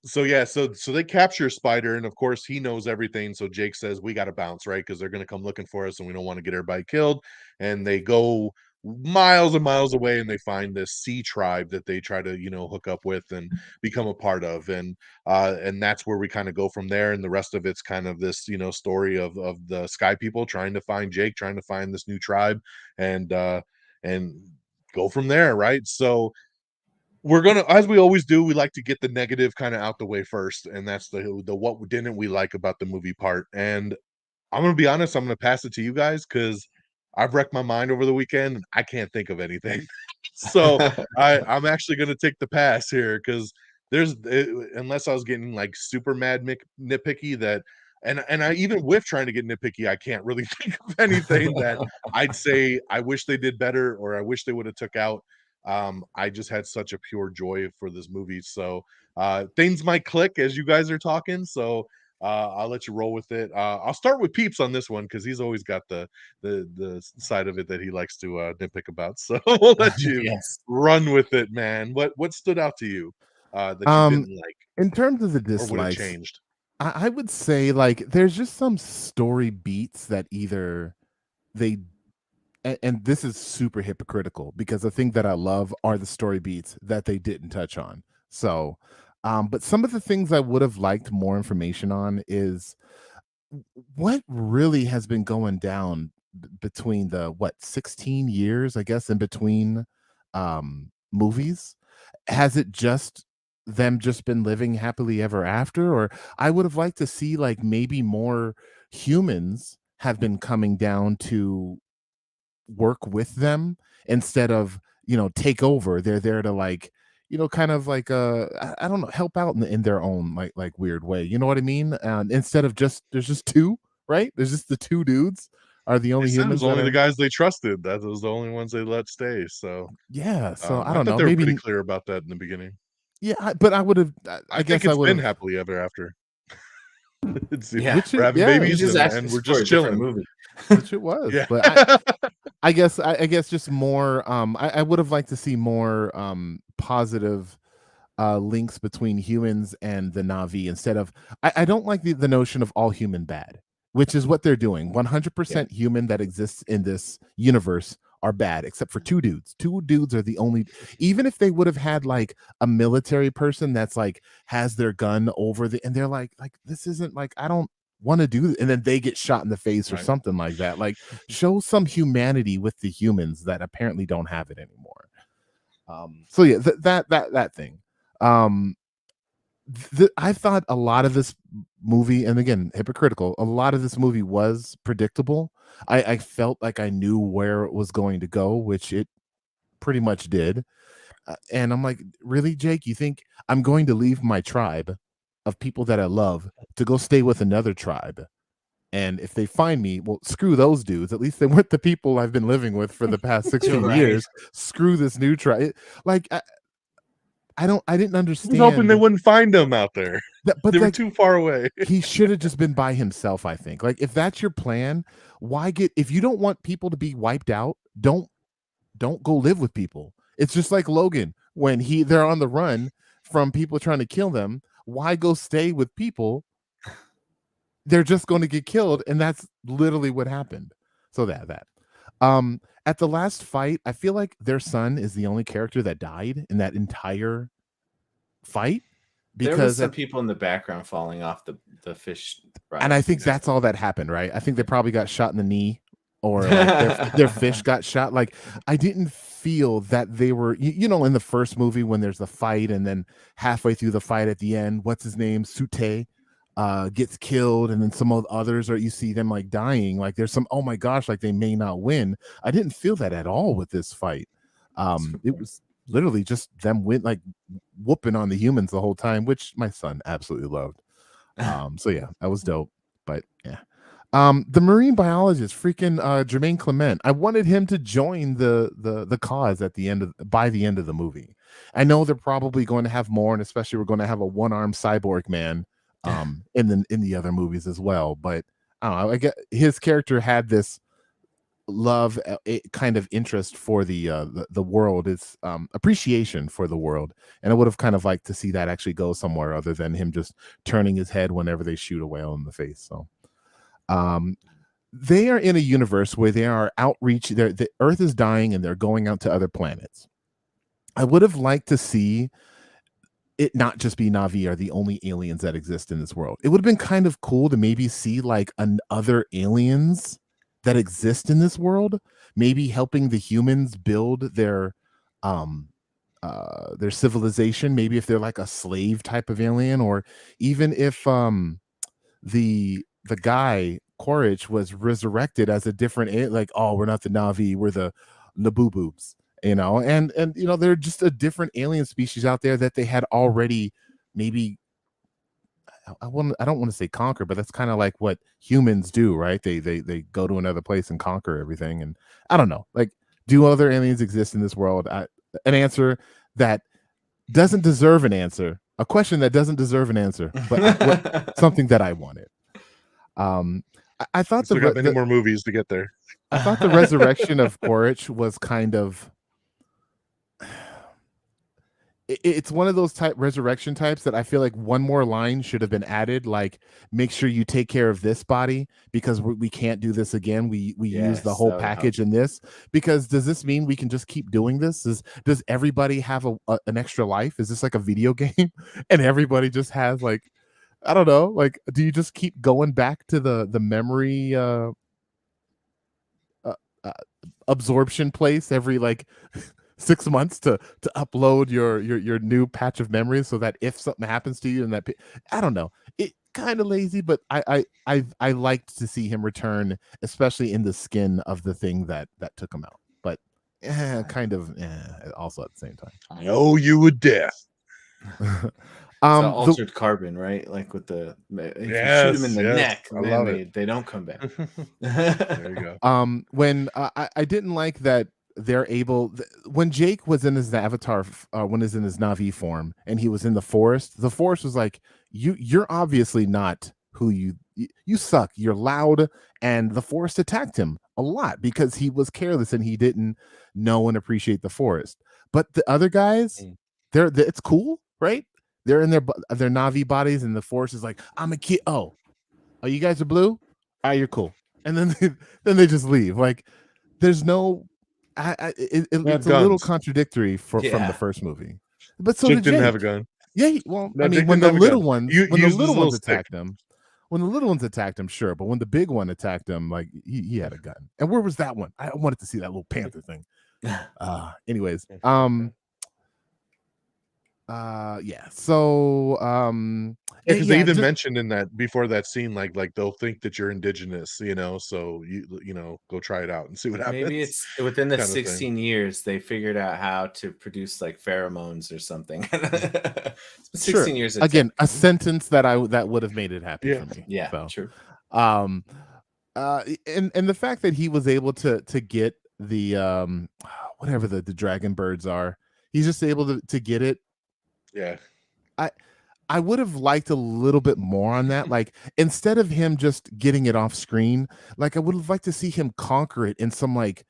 So they capture Spider, and of course he knows everything. So Jake says we got to bounce, right? Because they're going to come looking for us, and we don't want to get everybody killed. And they go miles and miles away, and they find this sea tribe that they try to hook up with and become a part of, and that's where we kind of go from there. And the rest of it's kind of this story of the sky people trying to find Jake, trying to find this new tribe, and go from there, right? So we're gonna, as we always do, we like to get the negative kind of out the way first, and that's the what didn't we like about the movie part. And I'm gonna be honest, I'm gonna pass it to you guys because I've wrecked my mind over the weekend and I can't think of anything. So I'm actually gonna take the pass here because unless I was getting like super mad nitpicky, that and I, even with trying to get nitpicky, I can't really think of anything that I'd say I wish they did better or I wish they would have took out. I just had such a pure joy for this movie. So things might click as you guys are talking. So I'll let you roll with it. I'll start with Peeps on this one because he's always got the side of it that he likes to nitpick about. So we'll let you run with it, man. What stood out to you that you didn't like in terms of the or would have dislikes? changed? I would say, like, there's just some story beats that either they and this is super hypocritical because the thing that I love are the story beats that they didn't touch on. So but some of the things I would have liked more information on is what really has been going down between the 16 years, I guess, in between movies. Has it just been living happily ever after? Or I would have liked to see, like, maybe more humans have been coming down to work with them instead of, take over. They're there to like, kind of like I don't know, help out in their own like weird way. You know what I mean? Instead of there's just two, right? There's just the two dudes are the only humans that only the are. guys they trusted. That was the only ones they let stay. So Yeah. So I I don't thought know. they were Maybe. pretty clear about that in the beginning. Yeah, but I would have. I I think guess I it's would been have. happily ever after. Yeah, Which We're it, having yeah, which babies is and actually we're for just a different chilling. movie. which it was. Yeah. But I guess just more. I would have liked to see more positive links between humans and the Na'vi instead of. I don't like the notion of all human bad, which is what they're doing. 100% human that exists in this universe are bad, except for two dudes. Two dudes are the only. Even if they would have had like a military person that's like has their gun over and they're like this isn't like I don't want to do, and then they get shot in the face or something like that. Like show some humanity with the humans that apparently don't have it anymore. So yeah, that thing. Um, I thought a lot of this movie, and again, hypocritical, a lot of this movie was predictable. I felt like I knew where it was going to go, which it pretty much did. And I'm like, really, Jake? You think I'm going to leave my tribe of people that I love to go stay with another tribe? And if they find me, well, screw those dudes. At least they weren't the people I've been living with for the past 16 years. Screw this new tribe. Like, I didn't understand. I was hoping they wouldn't find him out there. But they were too far away. He should have just been by himself, I think. Like, if that's your plan, if you don't want people to be wiped out, don't go live with people. It's just like Logan when they're on the run from people trying to kill them. Why go stay with people? They're just going to get killed, and that's literally what happened. So that at the last fight, I feel like their son is the only character that died in that entire fight. Because there was some people in the background falling off the fish ride. And I think that's all that happened, right? I think they probably got shot in the knee, or like their fish got shot. Like, I didn't feel that they were, in the first movie when there's the fight, and then halfway through the fight at the end, what's his name, Sute, gets killed, and then some of the others, or you see them like dying. Like there's some, oh my gosh, like they may not win. I didn't feel that at all with this fight. It was literally just them whooping on the humans the whole time, which my son absolutely loved. So yeah, that was dope. But yeah. The marine biologist, freaking Jermaine Clement. I wanted him to join the cause by the end of the movie. I know they're probably going to have more, and especially we're going to have a one-armed cyborg man in the other movies as well. But I don't know. I get his character had this love, kind of interest for the world, is appreciation for the world, and I would have kind of liked to see that actually go somewhere other than him just turning his head whenever they shoot a whale in the face. So they are in a universe where they are outreach. The Earth is dying, and they're going out to other planets. I would have liked to see it not just be Na'vi are the only aliens that exist in this world. It would have been kind of cool to maybe see like other aliens that exist in this world, maybe helping the humans build their civilization. Maybe if they're like a slave type of alien, or even if the guy Quaritch was resurrected as a different like, oh, we're not the Na'vi, we're the Naboobs, and they're just a different alien species out there that they had already maybe. I don't want to say conquer, but that's kind of like what humans do, right? They go to another place and conquer everything. And I don't know, like, do other aliens exist in this world? An answer that doesn't deserve an answer, a question that doesn't deserve an answer, but something that I wanted. I thought we got many more movies to get there. I thought the resurrection of Quaritch was kind of. It's one of those resurrection types that I feel like one more line should have been added, like, make sure you take care of this body because we can't do this again. We use the whole package in this, because does this mean we can just keep doing this? Does everybody have an extra life? Is this like a video game and everybody just has, like, I don't know, like, do you just keep going back to the memory absorption place every like 6 months to upload your new patch of memories so that if something happens to you in that I don't know, it kind of lazy, but I liked to see him return, especially in the skin of the thing that took him out, but kind of also at the same time. I owe you a death. Altered carbon, right? Like with the if you shoot them in the neck, then they don't come back. There you go. When I didn't like that they're able when Jake was in his avatar, when he's in his Na'vi form and he was in the forest was like, you're obviously not who you suck, you're loud, and the forest attacked him a lot because he was careless and he didn't know and appreciate the forest. But the other guys, it's cool, right? They're in their Na'vi bodies, and the force is like, I'm a kid. Oh, you guys are blue? You're cool. And then they just leave. Like, there's no. It's guns. A little contradictory from the first movie. But so Jake didn't have a gun. Yeah, when the little ones, attacked him, when the little ones attacked him, sure. But when the big one attacked him, like he had a gun. And where was that one? I wanted to see that little panther thing. Anyways, because they even mentioned in that before that scene, like they'll think that you're indigenous, so you go try it out and see what happens. Maybe it's within the 16 years they figured out how to produce like pheromones or something. 16 years again, a sentence that would have made it happy for me. Yeah, so. True. And the fact that he was able to get the whatever the dragon birds are, he's just able to get it. Yeah, I would have liked a little bit more on that. Like, instead of him just getting it off screen, like I would have liked to see him conquer it in some like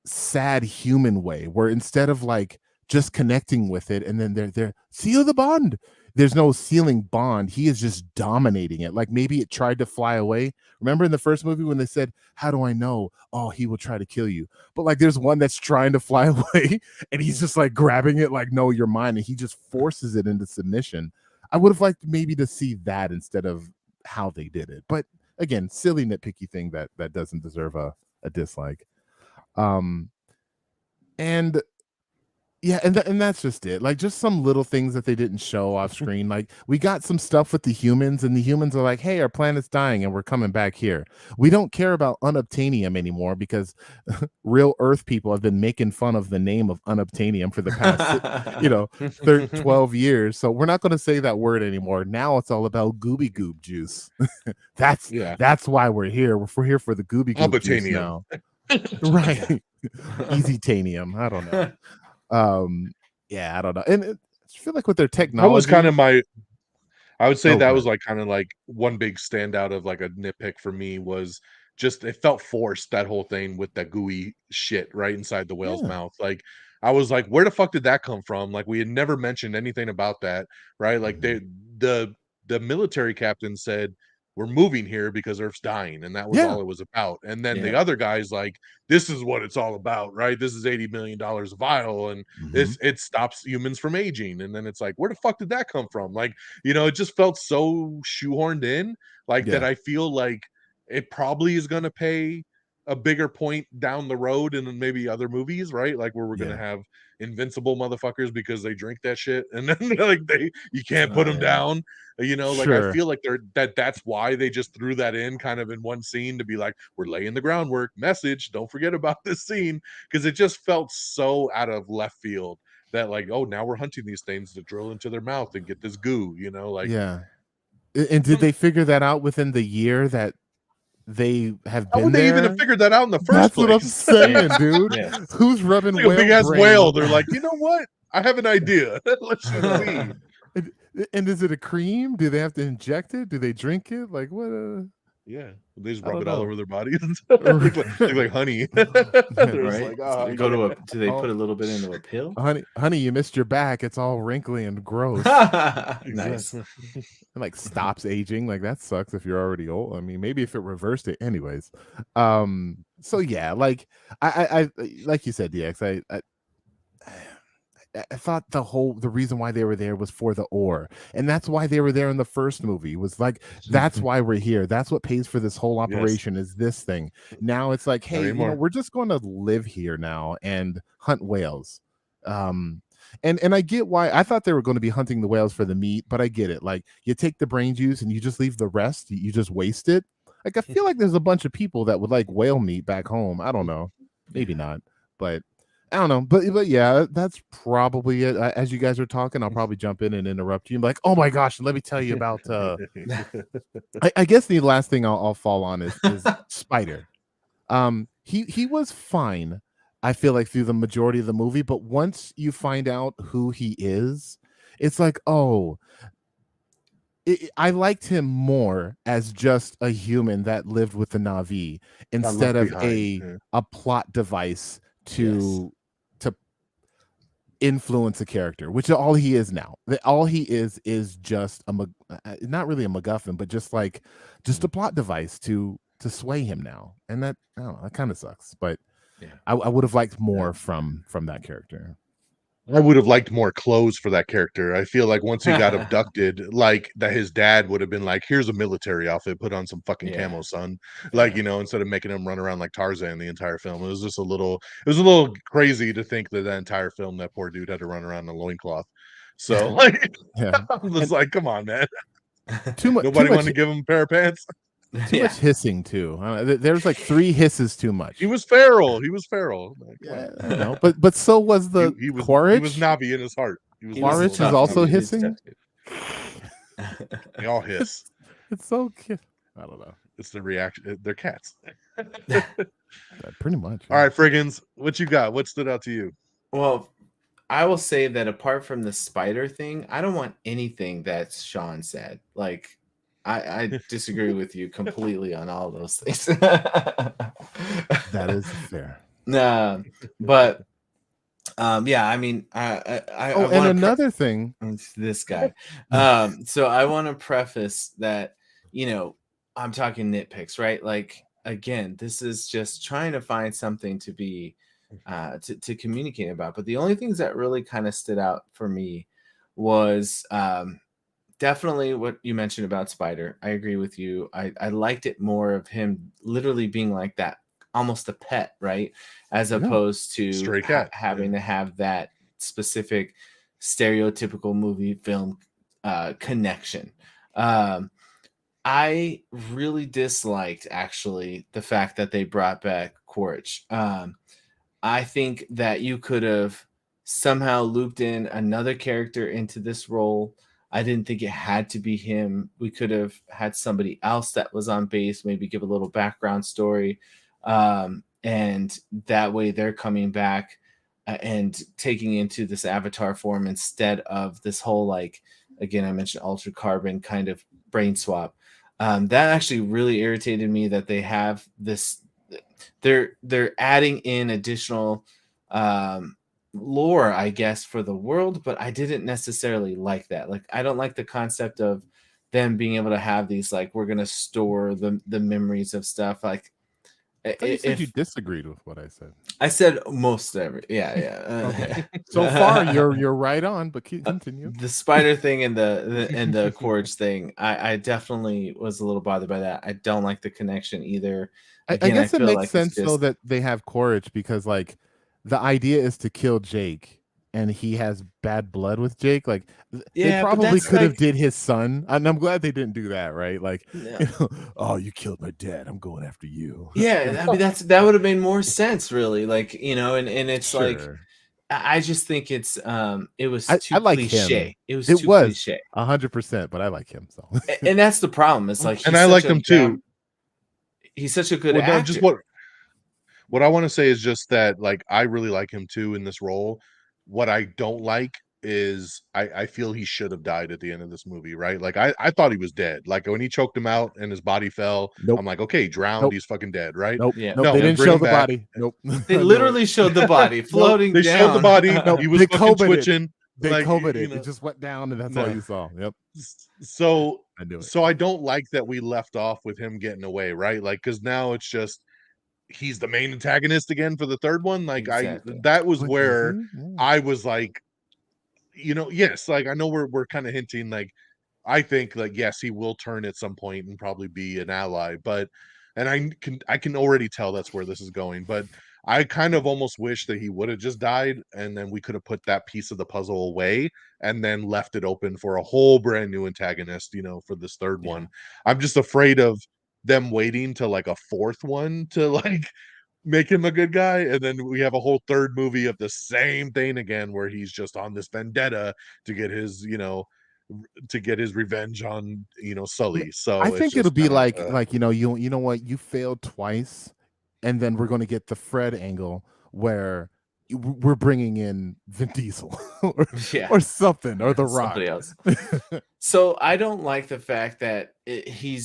sad human way, where instead of like just connecting with it and then they're seal the bond. There's no sealing bond. He is just dominating it. Like maybe it tried to fly away. Remember in the first movie when they said, how do I know? Oh, he will try to kill you. But like there's one that's trying to fly away and he's just like grabbing it like, no, you're mine. And he just forces it into submission. I would have liked maybe to see that instead of how they did it. But again, silly nitpicky thing that doesn't deserve a dislike. And yeah, and that's just it. Like, just some little things that they didn't show off screen. Like, we got some stuff with the humans, and the humans are like, hey, our planet's dying, and we're coming back here. We don't care about unobtainium anymore because real Earth people have been making fun of the name of unobtainium for the past, 12 years. So we're not going to say that word anymore. Now it's all about gooby goob juice. That's why we're here. We're here for the gooby goob juice now. Right. Easytanium. I don't know. I don't know. And I feel like with their technology, that was kind of I would say that was like kind of like one big standout of like a nitpick for me was just it felt forced, that whole thing with that gooey shit right inside the whale's mouth. Like I was like, where the fuck did that come from? Like we had never mentioned anything about that, right? Like the military captain said we're moving here because Earth's dying, and that was all it was about. And then the other guy's like, this is what it's all about, right? This is $80 million a vial, and it stops humans from aging. And then it's like, where the fuck did that come from? Like, it just felt so shoehorned in, like that. I feel like it probably is going to pay a bigger point down the road in maybe other movies, right? Like where we're going to have invincible motherfuckers because they drink that shit, and then like you can't put them down. Like I feel like that's why they just threw that in kind of in one scene to be like, we're laying the groundwork, message, don't forget about this scene, because it just felt so out of left field that like, oh, now we're hunting these things to drill into their mouth and get this goo, like. And did they figure that out within the year that they have been? How would they even have figured that out in the first place? That's what I'm saying, dude. Who's rubbing like a big ass whale? They're like, you know what? I have an idea. Let's shoot a weed. And is it a cream? Do they have to inject it? Do they drink it? Like what? Yeah, they just rub it all over their bodies. look like honey. Right? Like, do they put a little bit into a pill? Honey, you missed your back. It's all wrinkly and gross. Nice. It like stops aging. Like that sucks if you're already old. I mean, maybe if it reversed it, anyways. So yeah, like I like you said, DX. I thought the reason why they were there was for the ore, and that's why they were there in the first movie. Was like, that's why we're here. That's what pays for this whole operation, is this thing. Now it's like, hey, we're just going to live here now and hunt whales. And I get why. I thought they were going to be hunting the whales for the meat, but I get it. Like, you take the brain juice and you just leave the rest. You just waste it. Like, I feel like there's a bunch of people that would like whale meat back home. I don't know, maybe not, but I don't know. But yeah, that's probably it. As you guys are talking, I'll probably jump in and interrupt you. I'm like, oh my gosh, let me tell you about. I guess the last thing I'll fall on is Spider. He was fine, I feel like, through the majority of the movie, but once you find out who he is, it's like, oh, I liked him more as just a human that lived with the Na'vi instead of a plot device to influence a character, which all he is now. All he is just not really a MacGuffin, but just a plot device to sway him now, and that, I don't know, that kind of sucks. But I would have liked more from that character. I would have liked more clothes for that character. I feel like once he got abducted, like that his dad would have been like, here's a military outfit, put on some fucking camo, son. Like, instead of making him run around like Tarzan the entire film. It was just a little crazy to think that entire film that poor dude had to run around in a loincloth. So like, I was like, come on, man. Nobody wanted to give him a pair of pants. Too much hissing too. There's like 3 hisses too much. He was feral. Like, I know, but so was the Quaritch. He was Navi in his heart. Quaritch is also hissing. They all hiss. It's so cute. I don't know. It's the reaction. They're cats. Pretty much. All right, Frigginz, what you got? What stood out to you? Well, I will say that apart from the spider thing, I don't want anything that Sean said. Like, I disagree with you completely on all those things. That is fair. But yeah, I mean, and another thing, this guy. So I want to preface that, I'm talking nitpicks, right? Like, again, this is just trying to find something to be to communicate about. But the only things that really kind of stood out for me was definitely what you mentioned about Spider. I agree with you. I liked it more of him literally being like that, almost a pet, right? As opposed to stray cat. Having to have that specific stereotypical movie film connection. I really disliked, actually, the fact that they brought back Quaritch. I think that you could have somehow looped in another character into this role. I didn't think it had to be him. We could have had somebody else that was on base, maybe give a little background story. And that way they're coming back and taking into this avatar form instead of this whole, like, again, I mentioned Altered Carbon kind of brain swap. That actually really irritated me that they have this. They're adding in additional lore, I guess, for the world, but I didn't necessarily like that. Like, I don't like the concept of them being able to have these, like, we're gonna store the memories of stuff. Like, you said you disagreed with what I said. I said most of it. Yeah. Okay. So far, you're right on, but continue. The spider thing and the Quaritch thing, I definitely was a little bothered by that. I don't like the connection either. Again, I guess it makes sense though that they have Quaritch, because like the idea is to kill Jake, and he has bad blood with Jake. Like, they probably could have did his son, and I'm glad they didn't do that, right? Like, oh, you killed my dad, I'm going after you. Yeah, I mean, that would have made more sense, really. Like, and it's like, I just think it's it was too cliche. Him. It was cliche. 100%, but I like him. So, and that's the problem. It's like, and I liked him too. He's such a good actor. Just what I want to say is just that, like, I really like him too in this role. What I don't like is I feel he should have died at the end of this movie, right? Like, I thought he was dead. Like, when he choked him out and his body fell, I'm like, okay, drowned, he's fucking dead, right? Yeah. No, they didn't show the body. Nope. They literally showed the body floating down. They showed the body. He was fucking twitching. They covered it. It just went down, and that's all you saw. Yep. So I don't like that we left off with him getting away, right? Like, because now it's just he's the main antagonist again for the third one. Like, that was where I was like, yes, like I know we're kind of hinting, like I think like yes, he will turn at some point and probably be an ally, but and I can already tell that's where this is going, but I kind of almost wish that he would have just died and then we could have put that piece of the puzzle away and then left it open for a whole brand new antagonist, for this third one. I'm just afraid of them waiting to like a fourth one to like make him a good guy, and then we have a whole third movie of the same thing again where he's just on this vendetta to get his revenge on Sully. So I it's think it'll just be kind of like you know what, you failed twice, and then we're going to get the Fred angle where we're bringing in Vin Diesel or something, or The Rock. Somebody else. So I don't like the fact that he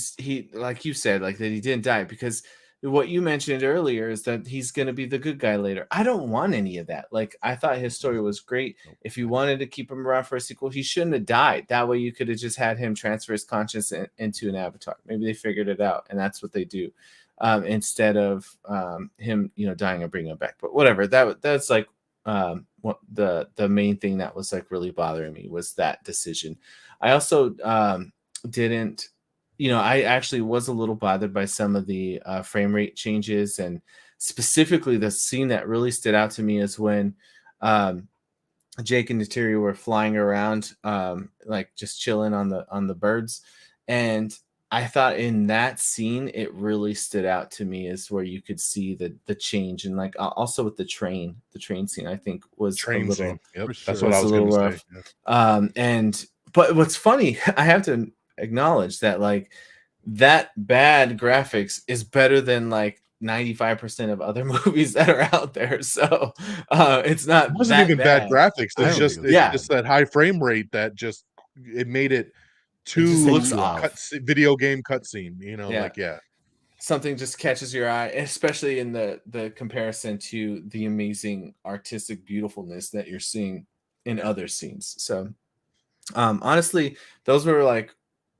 like you said, like that he didn't die, because what you mentioned earlier is that he's going to be the good guy later. I don't want any of that. Like, I thought his story was great. If you wanted to keep him around for a sequel, he shouldn't have died. That way you could have just had him transfer his conscience into an avatar. Maybe they figured it out, and that's what they do, instead of him, dying and bringing him back. But whatever. That's like what the main thing that was like really bothering me was that decision. I also didn't. I actually was a little bothered by some of the frame rate changes, and specifically the scene that really stood out to me is when Jake and Neytiri were flying around, like just chilling on the birds. And I thought in that scene, it really stood out to me as where you could see the change. And like also with the train scene, I think was train a little, scene. Yep, that's what I was going to say. But what's funny, I have to acknowledge that like that bad graphics is better than like 95% of other movies that are out there. So it's not, it wasn't even bad graphics. It's just that high frame rate that just it made it too looks off. Video game cutscene, something just catches your eye, especially in the comparison to the amazing artistic beautifulness that you're seeing in other scenes. So honestly, those were like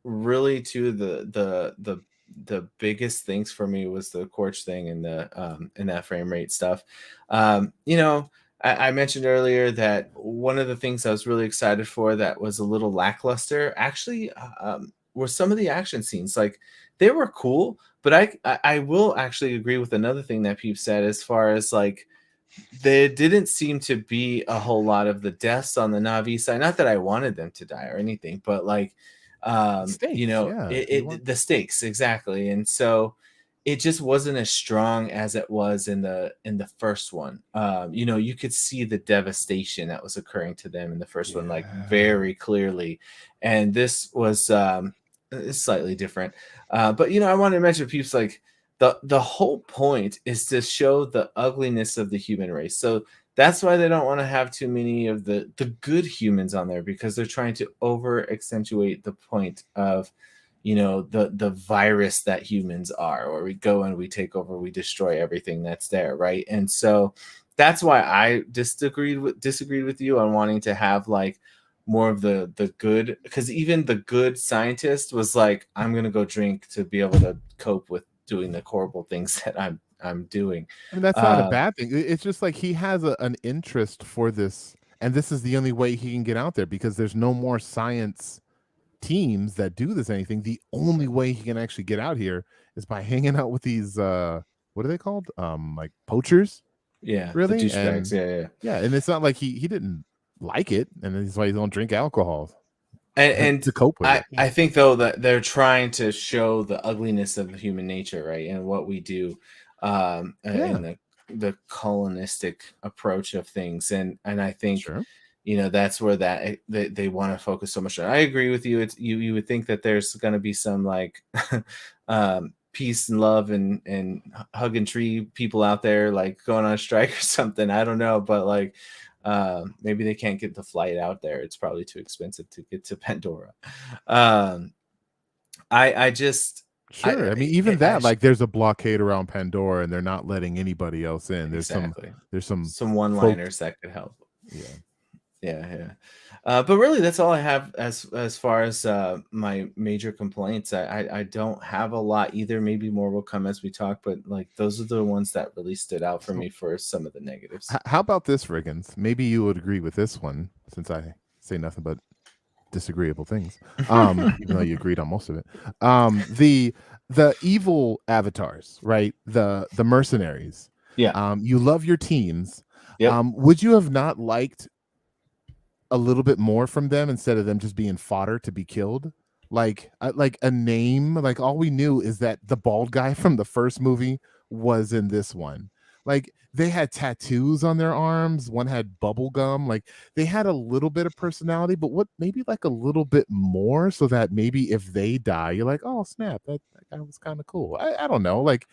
really two of the biggest things for me was the Quartz thing and that frame rate stuff. I mentioned earlier that one of the things I was really excited for that was a little lackluster actually were some of the action scenes. Like, they were cool, but I will actually agree with another thing that Peep said, as far as like there didn't seem to be a whole lot of the deaths on the Na'vi side. Not that I wanted them to die or anything, but like the stakes, exactly. And so it just wasn't as strong as it was in the first one. You could see the devastation that was occurring to them in the first one, like very clearly. And this was slightly different. But I wanted to mention, Peeps, like the whole point is to show the ugliness of the human race. So that's why they don't want to have too many of the good humans on there, because they're trying to over accentuate the point of, the virus that humans are, or we go and we take over, we destroy everything that's there. Right. And so that's why I disagreed with you on wanting to have like more of the good, because even the good scientist was like, I'm going to go drink to be able to cope with doing the horrible things that I'm doing. And that's not a bad thing. It's just like he has an interest for this, and this is the only way he can get out there, because there's no more science teams that do this anything. The only way he can actually get out here is by hanging out with these what are they called? Like poachers? Yeah, really? The douchebags. Yeah. And it's not like he didn't like it, and that's why he don't drink alcohol. And to cope with it. I think though that they're trying to show the ugliness of human nature, right, and what we do in the colonistic approach of things, and I think that's where that they want to focus so much on. I agree with you. It's you would think that there's going to be some like peace and love and hug and tree people out there like going on a strike or something. I don't know, but like maybe they can't get the flight out there. It's probably too expensive to get to Pandora. I just I mean, even that, like, there's a blockade around Pandora, and they're not letting anybody else in. There's some one-liners that could help. Yeah. But really, that's all I have as far as my major complaints. I don't have a lot either. Maybe more will come as we talk, but like those are the ones that really stood out for me for some of the negatives. How about this, Frigginz? Maybe you would agree with this one, since say nothing but disagreeable things. Even though you agreed on most of it. The evil avatars, right? The mercenaries. Yeah. You love your teams. Yep. Would you have not liked a little bit more from them instead of them just being fodder to be killed? Like a name. Like all we knew is that the bald guy from the first movie was in this one. Like they had tattoos on their arms. One had bubble gum. Like they had a little bit of personality, but what maybe like a little bit more, so that maybe if they die, you're like, oh snap, that guy was kind of cool. I don't know, like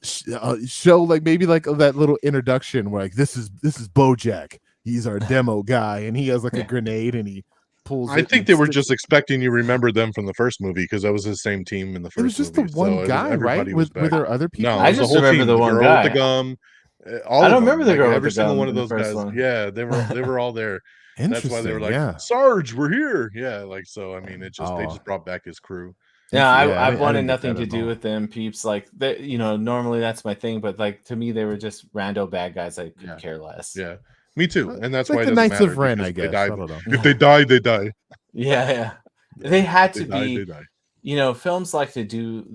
show like maybe like that little introduction where like this is Bojack. He's our demo guy, and he has like a grenade, and he pulls. I think they were just expecting you remember them from the first movie because that was the same team in the first movie. It was just the one guy, right? Were there other people? No, I just remember the one guy with the gum. I don't remember the girl with every the single gum one of in the those first guys. one. Yeah, they were all there. That's why they were like, Sarge, we're here. Yeah, like so. I mean, they just brought back his crew. Yeah, I wanted nothing to do with them, Peeps. Like that, normally that's my thing, but like to me, they were just rando bad guys. I could care less. Yeah, me too. And that's like why the Knights of Ren, I guess. I don't know. If they die, they die. Yeah. They had to be. They die. Films like to do,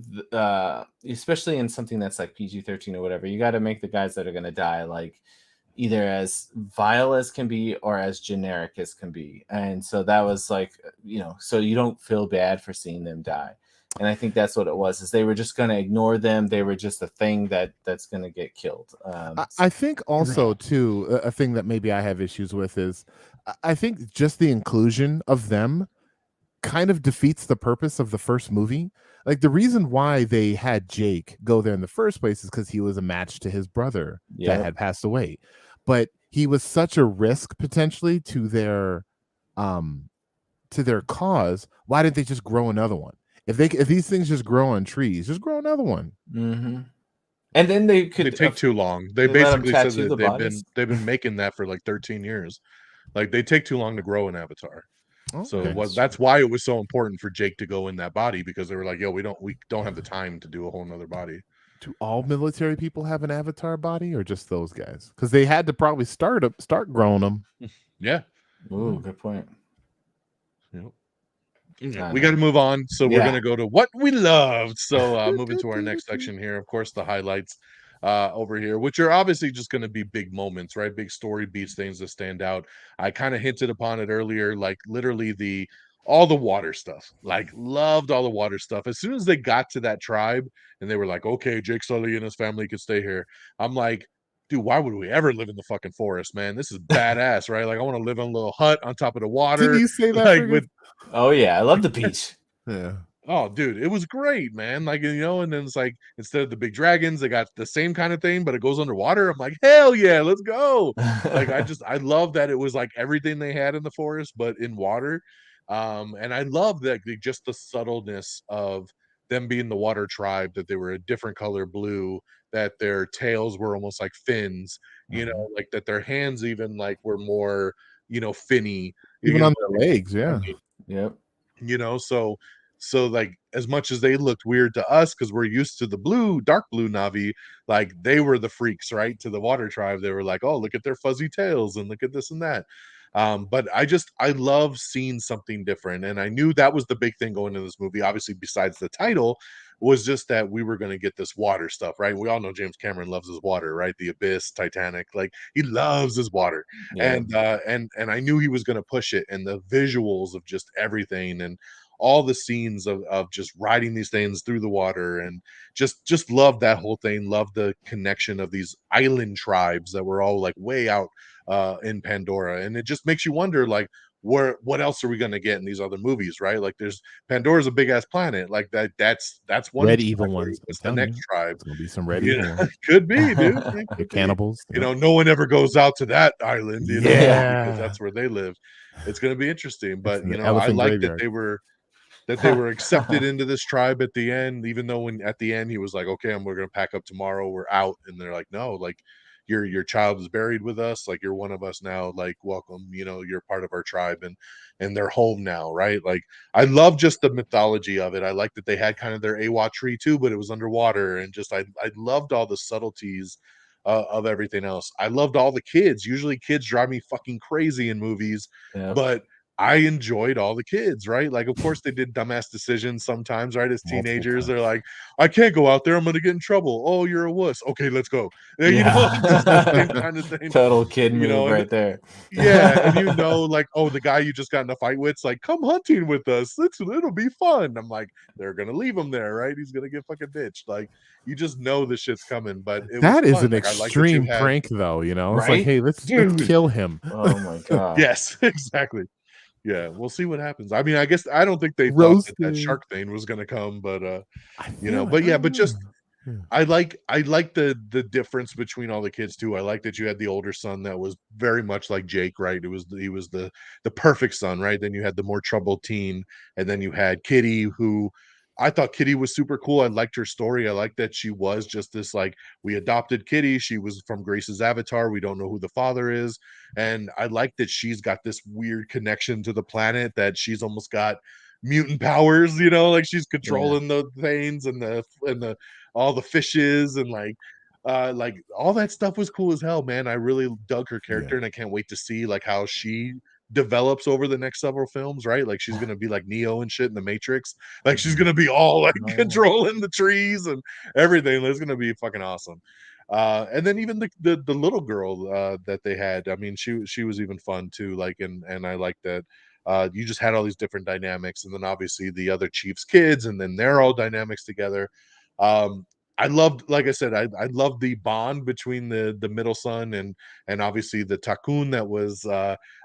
especially in something that's like PG-13 or whatever. You got to make the guys that are going to die like either as vile as can be or as generic as can be. And so that was like, so you don't feel bad for seeing them die. And I think that's what it was, is they were just going to ignore them. They were just a thing that's going to get killed. I think also, too, a thing that maybe I have issues with is I think just the inclusion of them kind of defeats the purpose of the first movie. Like the reason why they had Jake go there in the first place is because he was a match to his brother that had passed away. But he was such a risk potentially to their cause. Why didn't they just grow another one? If these things just grow on trees, just grow another one. Mm-hmm. And then they take too long. They basically said that they've been making that for like 13 years. Like they take too long to grow an avatar. Okay. So that's why it was so important for Jake to go in that body, because they were like, yo, we don't have the time to do a whole nother body. Do all military people have an avatar body, or just those guys? Because they had to probably start growing them. Yeah. Ooh, good point. Yep. We got to move on. So we're going to go to what we loved. So moving to our next section here, of course, the highlights over here, which are obviously just going to be big moments, right? Big story beats, things that stand out. I kind of hinted upon it earlier, like literally all the water stuff. Like loved all the water stuff. As soon as they got to that tribe and they were like, okay, Jake Sully and his family could stay here, I'm like, dude, why would we ever live in the fucking forest, man? This is badass, right? Like I want to live in a little hut on top of the water. Didn't you say that? Like oh yeah, I love the beach. Yeah. Oh, dude, it was great, man. Like, and then it's like, instead of the big dragons, they got the same kind of thing, but it goes underwater. I'm like, hell yeah, let's go. Like, I love that it was like everything they had in the forest, but in water. And I love that just the subtleness of them being the water tribe, that they were a different color blue, that their tails were almost like fins, like that their hands even like were more, finny. Even on their legs, yeah. Yep. So like as much as they looked weird to us because we're used to the dark blue Navi, like they were the freaks, right? To the water tribe, they were like, oh, look at their fuzzy tails and look at this and that. But I love seeing something different, and I knew that was the big thing going into this movie. Obviously, besides the title, was just that we were going to get this water stuff, right? We all know James Cameron loves his water, right? The Abyss, Titanic, like he loves his water, and I knew he was going to push it, and the visuals of just everything and all the scenes of just riding these things through the water, and just love that whole thing. Love the connection of these island tribes that were all like way out in Pandora, and it just makes you wonder like what else are we going to get in these other movies, right? Like there's Pandora's a big ass planet, like that's one red evil ones. It's the next tribe. It's gonna be some red evil ones. Could be, dude. Could cannibals. No one ever goes out to that island, because that's where they live. It's going to be interesting, but I like that they were accepted into this tribe at the end, even though at the end he was like, okay, we're going to pack up tomorrow, we're out. And they're like, no, like your child is buried with us, like you're one of us now, like welcome, you're part of our tribe, and they're home now, right? Like I love just the mythology of it. I like that they had kind of their Awa tree too, but it was underwater, and just I loved all the subtleties of everything else. I loved all the kids. Usually kids drive me fucking crazy in movies, but I enjoyed all the kids, right? Like, of course, they did dumbass decisions sometimes, right? As teenagers, they're like, I can't go out there. I'm going to get in trouble. Oh, you're a wuss. Okay, let's go. You know, just that same kind of thing. Total kid You know, move right there. Yeah, and you know, like, oh, the guy you just got in a fight with's like, come hunting with us. It'll be fun. I'm like, they're gonna leave him there, right? He's gonna get fucking ditched. Like, you just know the shit's coming. But it was That is fun. an Like, I like that you extreme had prank, though. You know, it's Right? like, hey, let's kill him. Oh my god. Yes, exactly. Yeah, we'll see what happens. I mean, I guess I don't think they thought that Roasted. shark thing was gonna come, but you know, like, but yeah, but just yeah. I like the difference between all the kids too. I like that you had the older son that was very much like Jake, right? He was the perfect son, right? Then you had the more troubled teen, and then you had Kitty, who I thought Kitty was super cool. I liked her story. I liked that she was just this like, we adopted Kitty. She was from Grace's avatar. We don't know who the father is. And I like that she's got this weird connection to the planet, that she's almost got mutant powers, you know, like she's controlling the things and the all the fishes, and like all that stuff was cool as hell, man. I really dug her character, and I can't wait to see like how she develops over the next several films, right? Like, she's gonna be like Neo and shit in the Matrix. Like, she's gonna be all like controlling the trees and everything. It's gonna be fucking awesome. And then even the little girl that they had, I mean, she was even fun too. Like, and I like that you just had all these different dynamics, and then obviously the other chief's kids, and then they're all dynamics together. I loved, like I said, I loved the bond between the middle son and obviously the Takun that was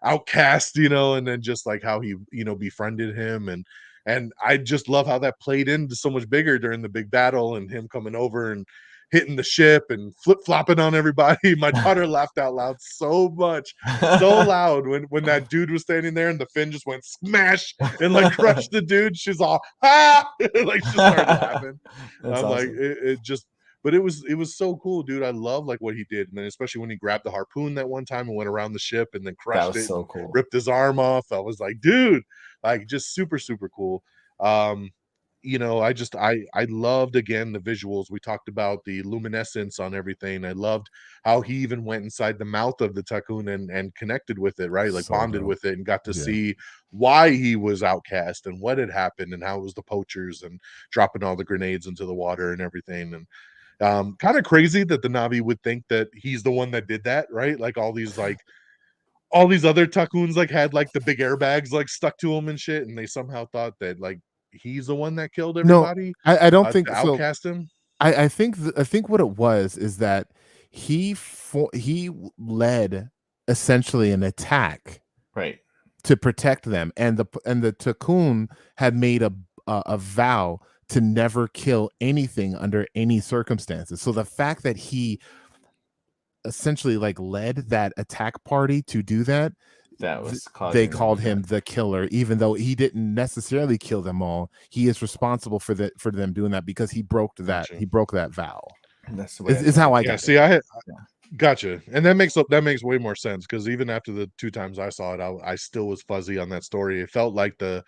outcast, you know, and then just like how he, you know, befriended him, and I just love how that played into so much bigger during the big battle, and him coming over and hitting the ship and flip-flopping on everybody. My daughter laughed out loud so much, so loud when that dude was standing there and the fin just went smash and like crushed the dude. She's all like, she started laughing. I'm awesome. Like, it just, but it was so cool, dude. I love like what he did, and then especially when he grabbed the harpoon that one time and went around the ship and then crushed it, so cool. Ripped his arm off. I was like, dude, like, just super cool. You know, I loved, again, the visuals. We talked about the luminescence on everything. I loved how he even went inside the mouth of the Takun and connected with it, right? Like, so bonded with it and got to see why he was outcast and what had happened and how it was the poachers and dropping all the grenades into the water and everything. And kind of crazy that the Navi would think that he's the one that did that, right? Like, all these other Takuns like had like the big airbags like stuck to him and shit, and they somehow thought that like he's the one that killed everybody. No, I don't think so. Outcast him. I think what it was is that he led essentially an attack, right, to protect them, and the Takun had made a vow to never kill anything under any circumstances. So the fact that he essentially like led that attack party to do that, was they called him the killer, even though he didn't necessarily kill them all. He is responsible for them doing that because he broke that vow. That's the way is how I got see it. Gotcha. And that makes way more sense, because even after the 2 times I saw it, I still was fuzzy on that story. It felt like the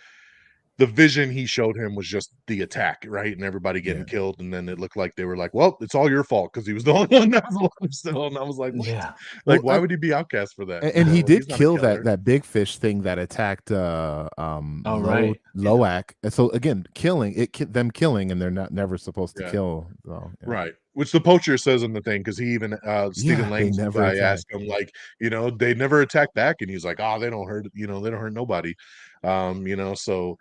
vision he showed him was just the attack, right? And everybody getting killed. And then it looked like they were like, well, it's all your fault because he was the only one that was alive still. And I was like, what? Like, why would he be outcast for that? And he did kill that big fish thing that attacked Loak. So again, them killing, and they're never supposed to kill. So, right. Which the poacher says in the thing, because he even Stephen Lang's guy asked him, like, you know, they never attack back, and he's like, oh, they don't hurt nobody. You know, so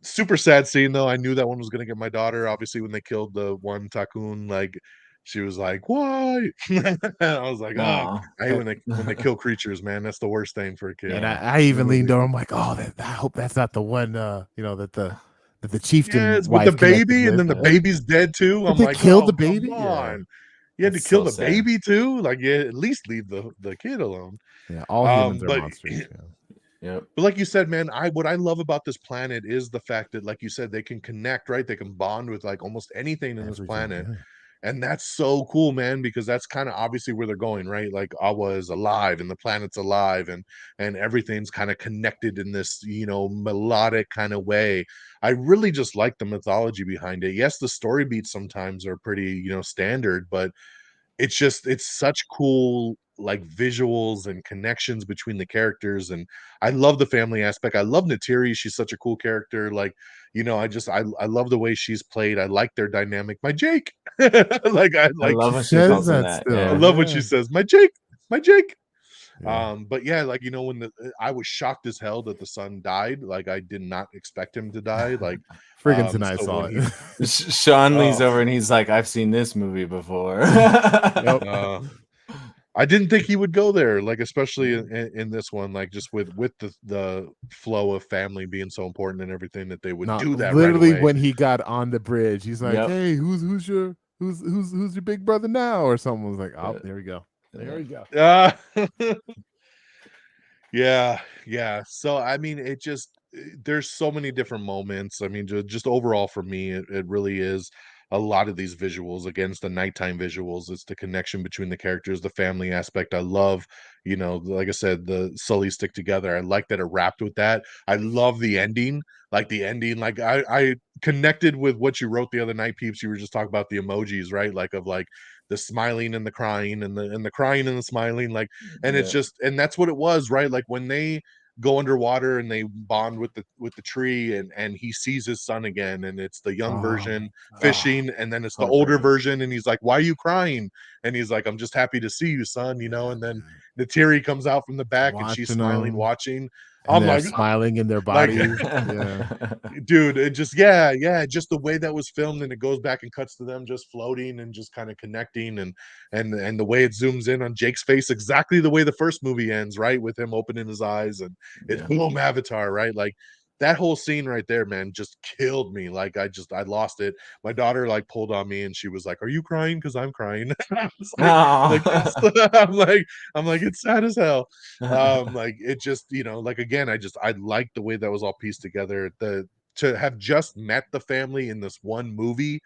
super sad scene though. I knew that one was gonna get my daughter. Obviously, when they killed the one Takun, like, she was like, why? I was like, oh, I hate when they kill creatures, man. That's the worst thing for a kid. And I even leaned over. I'm like, oh, I hope that's not the one. You know, that the chieftain with the baby, and then the baby's dead too. I'm like, killed the baby. Come on. You had to kill the baby too. Like, at least leave the kid alone. Yeah, all humans are monsters. Yeah. But like you said, man, what I love about this planet is the fact that, like you said, they can connect, right? They can bond with like almost anything in this planet. Yeah. And that's so cool, man, because that's kind of obviously where they're going, right? Like, Awa is alive and the planet's alive, and everything's kind of connected in this, you know, melodic kind of way. I really just like the mythology behind it. Yes, the story beats sometimes are pretty, you know, standard, but it's such cool like visuals and connections between the characters, and I love the family aspect. I love Natiri. She's such a cool character. Like, I love the way she's played. I like their dynamic. My Jake. like I I like love She when she says calls him that that. still. I Yeah. love what she Yeah. says. My Jake, my Jake. Yeah. But yeah, like when I was shocked as hell that the son died. Like I did not expect him to die. Like Frigginz and I so saw when it. he Sean leans oh over and he's like, "I've seen this movie before." Yep. I didn't think he would go there, like especially in this one, like just with the flow of family being so important and everything that they would No, do that right literally away. when he got on the bridge, he's like, Yep. "Hey, who's your big brother now?" Or someone was like, "Oh, Yeah. there we go, there we go." Uh, yeah. So I mean, there's so many different moments. I mean, just overall for me, it really is a lot of these visuals. Again, it's the nighttime visuals. It's the connection between the characters, the family aspect. I love, like I said, the Sully stick together. I like that it wrapped with that. I love the ending. Like the ending, like I connected with what you wrote the other night, Peeps. You were just talking about the emojis, right? Like of like the smiling and the crying and the crying and the smiling, like, and it's Yeah. just, and that's what it was, right? Like when they go underwater and they bond with the tree, and he sees his son again, and it's the young version fishing, and then it's the older Heartbreaking. version, and he's like, why are you crying? And he's like, I'm just happy to see you, son, and then the Natiri comes out from the back and she's Watching smiling, them, watching. and I'm they're like, smiling in their like bodies. Yeah. dude, it just, yeah, just the way that was filmed, and it goes back and cuts to them just floating and just kind of connecting, and the way it zooms in on Jake's face, exactly the way the first movie ends, right, with him opening his eyes, and it's Yeah. boom, Avatar, right? Like that whole scene right there, man, just killed me. Like I lost it. My daughter like pulled on me and she was like, are you crying? Because I'm crying. I was like yes. Oh. I'm like it's sad as hell. Like it just, like again, I like the way that was all pieced together. To have just met the family in this one movie,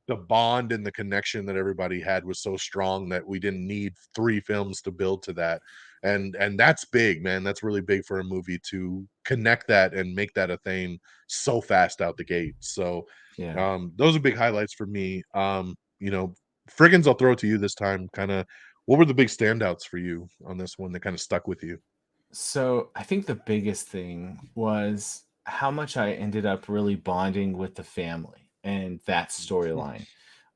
the bond and the connection that everybody had was so strong that we didn't need 3 films to build to that. And that's big, man. That's really big for a movie to connect that and make that a thing so fast out the gate. So Yeah. those are big highlights for me. Frigginz, I'll throw it to you this time. Kind of, what were the big standouts for you on this one that kind of stuck with you? So I think the biggest thing was how much I ended up really bonding with the family and that storyline.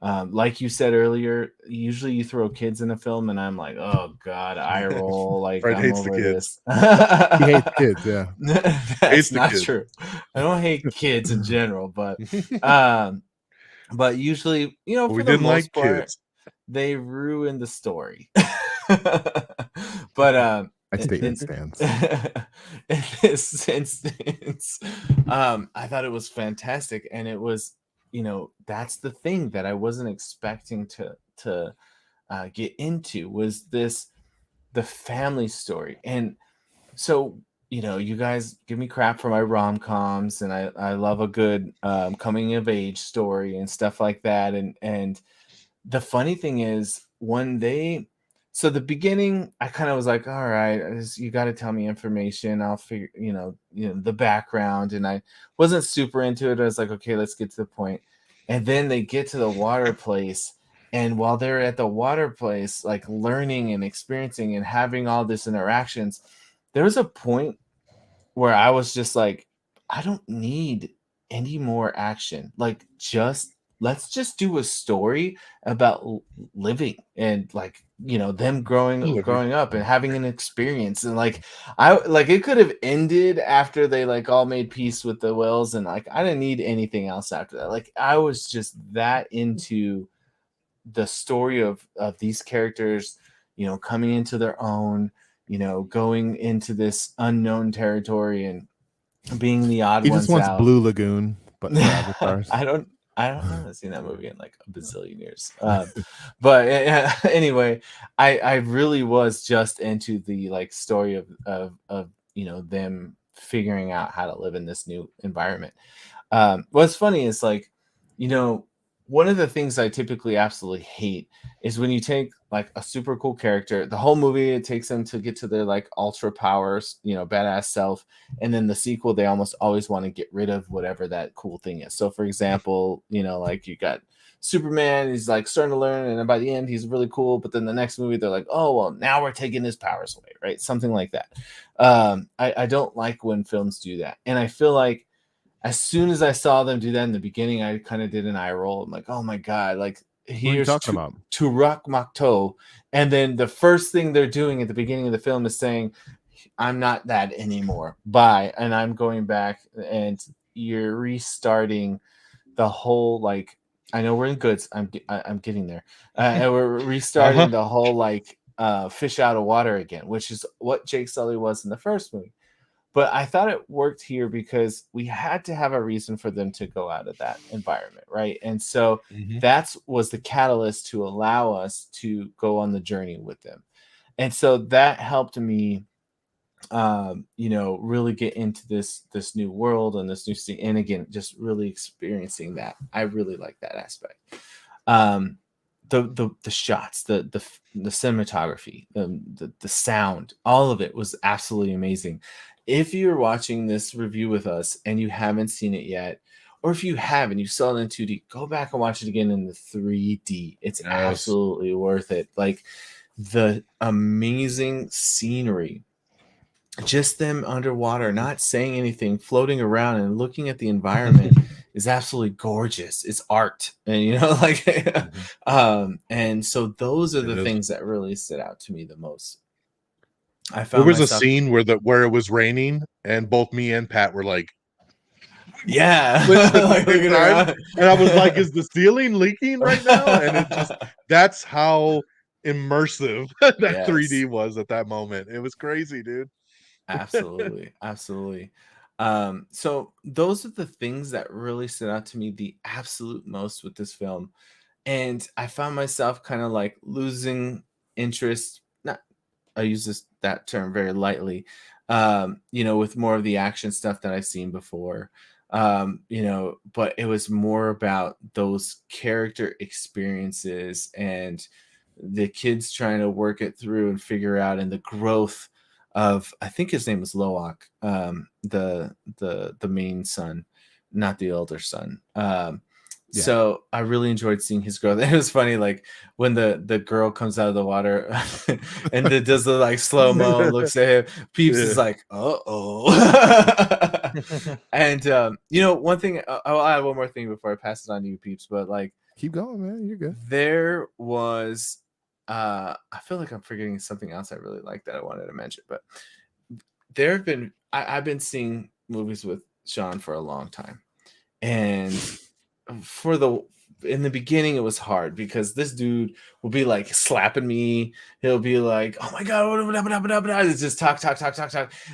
Like you said earlier, usually you throw kids in a film, and I'm like, oh God, eye roll. Like Fred I'm hates the over kids. this. He hates kids. Yeah. Hates That's the not kids. true. I don't hate kids in general, um, but usually, We for the didn't like most part, kids. they ruin the story. But That statement in, stands. in this instance, I thought it was fantastic, and it was, that's the thing that I wasn't expecting to get into was the family story. And so, you guys give me crap for my rom-coms, and I love a good coming of age story and stuff like that. And the funny thing is so the beginning, I kind of was like, all right, you got to tell me information. I'll figure, the background. And I wasn't super into it. I was like, okay, let's get to the point. And then they get to the water place. And while they're at the water place, like learning and experiencing and having all this interactions, there was a point where I was just like, I don't need any more action. Like, let's just do a story about living and like, them growing up and having an experience. And like, it could have ended after they like all made peace with the whales, and like I didn't need anything else after that. Like I was just that into the story of these characters, coming into their own, going into this unknown territory and being the odd He just ones wants out. Blue Lagoon, but for avatars. I haven't seen that movie in like a bazillion years. But anyway, I really was just into the like story of them figuring out how to live in this new environment. What's funny is like, one of the things I typically absolutely hate is when you take like a super cool character, the whole movie, it takes them to get to their like ultra powers, you know, badass self. And then the sequel, they almost always want to get rid of whatever that cool thing is. So for example, you know, like you got Superman, he's like starting to learn, and then by the end, he's really cool. But then the next movie, they're like, oh, well, now we're taking his powers away, right? Something like that. I don't like when films do that. And I feel like as soon as I saw them do that in the beginning, I kind of did an eye roll. I'm like, oh my God, like here's Turok Makto. And then the first thing they're doing at the beginning of the film is saying, I'm not that anymore. Bye. And I'm going back, and you're restarting the whole, like, I know we're in goods. I'm getting there. And we're restarting the whole like fish out of water again, which is what Jake Sully was in the first movie. But I thought it worked here because we had to have a reason for them to go out of that environment, right? And so that was the catalyst to allow us to go on the journey with them. And so that helped me, you know, really get into this new world and this new scene. And again, just really experiencing that. I really like that aspect. The shots, the cinematography, the sound, all of it was absolutely amazing. If you're watching this review with us and you haven't seen it yet, or if you have and you saw it in 2D, go back and watch it again in the 3D. It's absolutely worth it. Like the amazing scenery, just them underwater, not saying anything, floating around and looking at the environment is absolutely gorgeous. It's art, and you know, like, and so those are the things that really stood out to me the most. I found there was a scene where it was raining, and both me and Pat were like, yeah, like, and I was like, is the ceiling leaking right now? And it just, that's how immersive that 3D was at that moment. It was crazy, dude. Absolutely. So those are the things that really stood out to me the absolute most with this film. And I found myself kind of like losing interest. Not, I use that term very lightly, you know, with more of the action stuff that I've seen before. You know, but it was more about those character experiences and the kids trying to work it through and figure out, and the growth of, I think his name was Loak, the main son, not the elder son. So I really enjoyed seeing his growth. It was funny, like when the girl comes out of the water and does the like slow-mo, looks at him, Peeps is like, uh-oh. And you know, one thing, I'll add one more thing before I pass it on to you, Peeps, but like, keep going, man, you're good. There was I feel like I'm forgetting something else I really like that I wanted to mention, but there have been, I've been seeing movies with Sean for a long time, and in the beginning it was hard because this dude will be like slapping me, he'll be like, oh my god, it's just talk,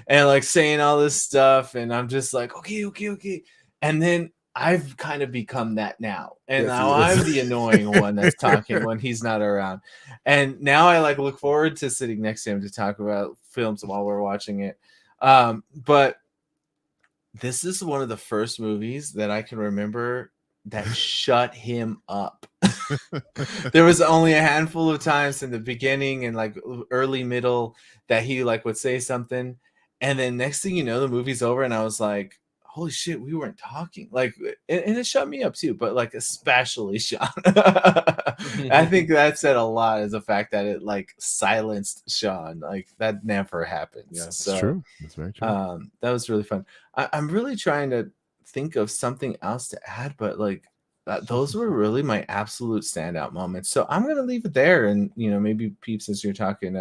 and like saying all this stuff, and I'm just like, okay, and then I've kind of become that now. And now I'm the annoying one that's talking when he's not around. And now I like look forward to sitting next to him to talk about films while we're watching it. But this is one of the first movies that I can remember that shut him up. There was only a handful of times in the beginning and like early middle that he like would say something. And then next thing you know, the movie's over. And I was like, holy shit, we weren't talking. Like, and it shut me up too, but like especially Sean. I think that said a lot, is the fact that it like silenced Sean. Like that never happens. Yeah, so, it's true. That's very true. That was really fun. I'm really trying to think of something else to add, but like those were really my absolute standout moments. So I'm gonna leave it there, and you know, maybe Peeps, as you're talking,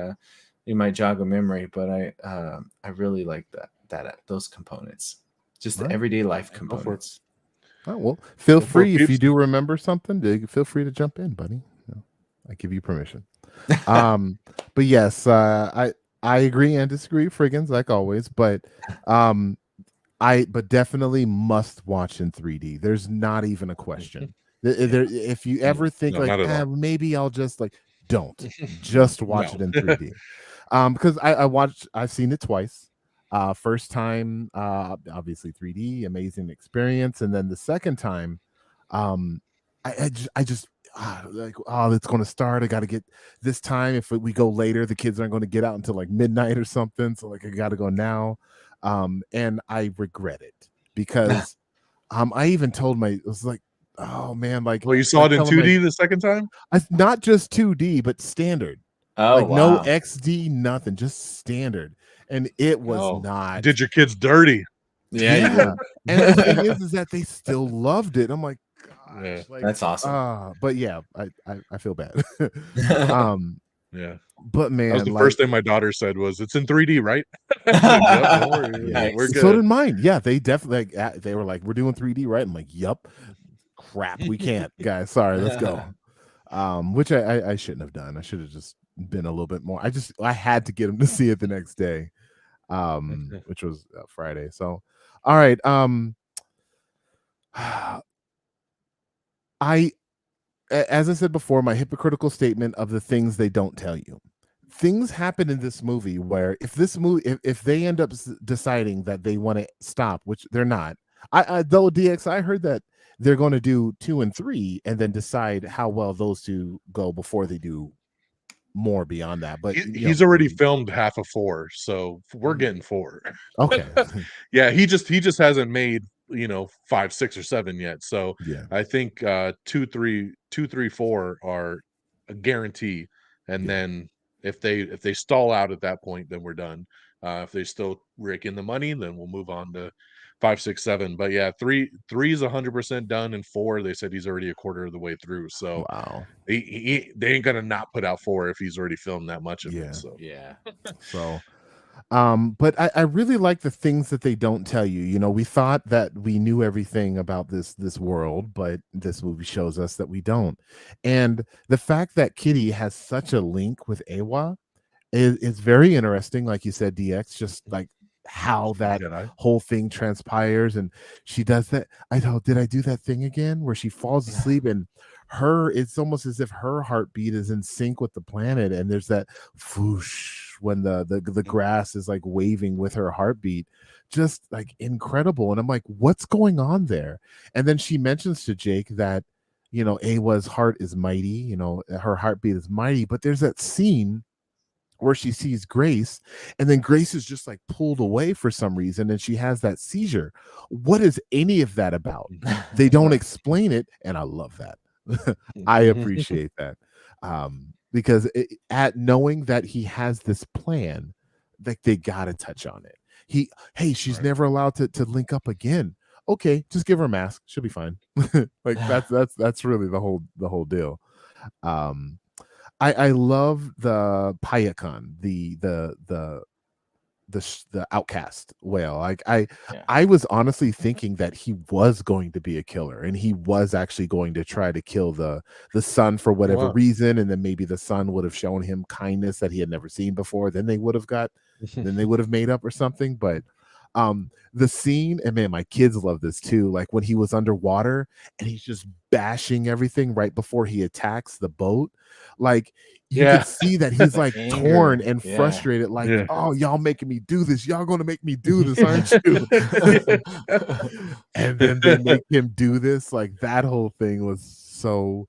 you might jog a memory, but I really like that those components. Just the everyday life components. Oh, well, feel free if you do remember something. Feel free to jump in, buddy. I give you permission. But yes, I agree and disagree, Frigginz, like always. But but definitely must watch in 3D. There's not even a question. If you ever think maybe I'll just like, don't just watch it in 3D. Because I've seen it twice. First time, obviously 3D, amazing experience, and then the second time, I just like, oh, it's going to start. I got to get this time. If we go later, the kids aren't going to get out until like midnight or something. So like, I got to go now. And I regret it because I even told it was like, oh man, like, well, you saw it in 2D the second time? Not just 2D, but standard. Oh, like, wow. no XD, nothing, just standard. And it was not. Did your kids dirty? Yeah. And the thing is that they still loved it. I'm like, gosh, like, that's awesome. But yeah, I feel bad. Yeah. But man, that was the first thing my daughter said was, "It's in 3D, right?" Yep, don't worry. Nice. We're good. So did mine. Yeah, they definitely they were like, "We're doing 3D, right?" I'm like, "Yup." Crap, we can't, guys. Sorry, let's go. Which I shouldn't have done. I should have just been a little bit more. I had to get him to see it the next day, which was Friday. So, all right. As I said before, my hypocritical statement of the things they don't tell you. Things happen in this movie where if they end up deciding that they want to stop, which they're not. Though DX, I heard that they're going to do 2 and 3 and then decide how well those two go before they do more beyond that. But he's already filmed half of 4, so we're getting 4. Okay. Yeah, he just hasn't made 5, 6, or 7 yet. So yeah, I think 2, 3, 4 are a guarantee. And then if they stall out at that point, then we're done. If they still rake in the money, then we'll move on to 5, 6, 7. But yeah, 3 is 100% done, and 4, they said he's already a quarter of the way through. So wow, they ain't gonna not put out 4 if he's already filmed that much of it. So yeah. So but I really like the things that they don't tell you. We thought that we knew everything about this world, but this movie shows us that we don't. And the fact that Kitty has such a link with Awa is very interesting. Like you said, DX, just like how that whole thing transpires, and she does that. Did I do that thing again where she falls asleep and it's almost as if her heartbeat is in sync with the planet, and there's that whoosh when the grass is like waving with her heartbeat, just like incredible. And I'm like, what's going on there? And then she mentions to Jake that Awa's heart is mighty, her heartbeat is mighty, but there's that scene where she sees Grace, and then Grace is just like pulled away for some reason, and she has that seizure. What is any of that about? They don't explain it, and I love that. I appreciate that, because at knowing that he has this plan, like, they gotta touch on it. She's never allowed to link up again. Okay, just give her a mask, she'll be fine. Like, that's really the whole deal. I love the Payakan, the outcast whale. Like, I was honestly thinking that he was going to be a killer, and he was actually going to try to kill the son for whatever reason, and then maybe the son would have shown him kindness that he had never seen before. Then they would have made up or something. But the scene, and man, my kids love this too, like when he was underwater and he's just bashing everything right before he attacks the boat. Like, you could see that he's like torn and frustrated, like, oh, y'all making me do this, y'all gonna make me do this, aren't you? And then they make him do this. Like, that whole thing was so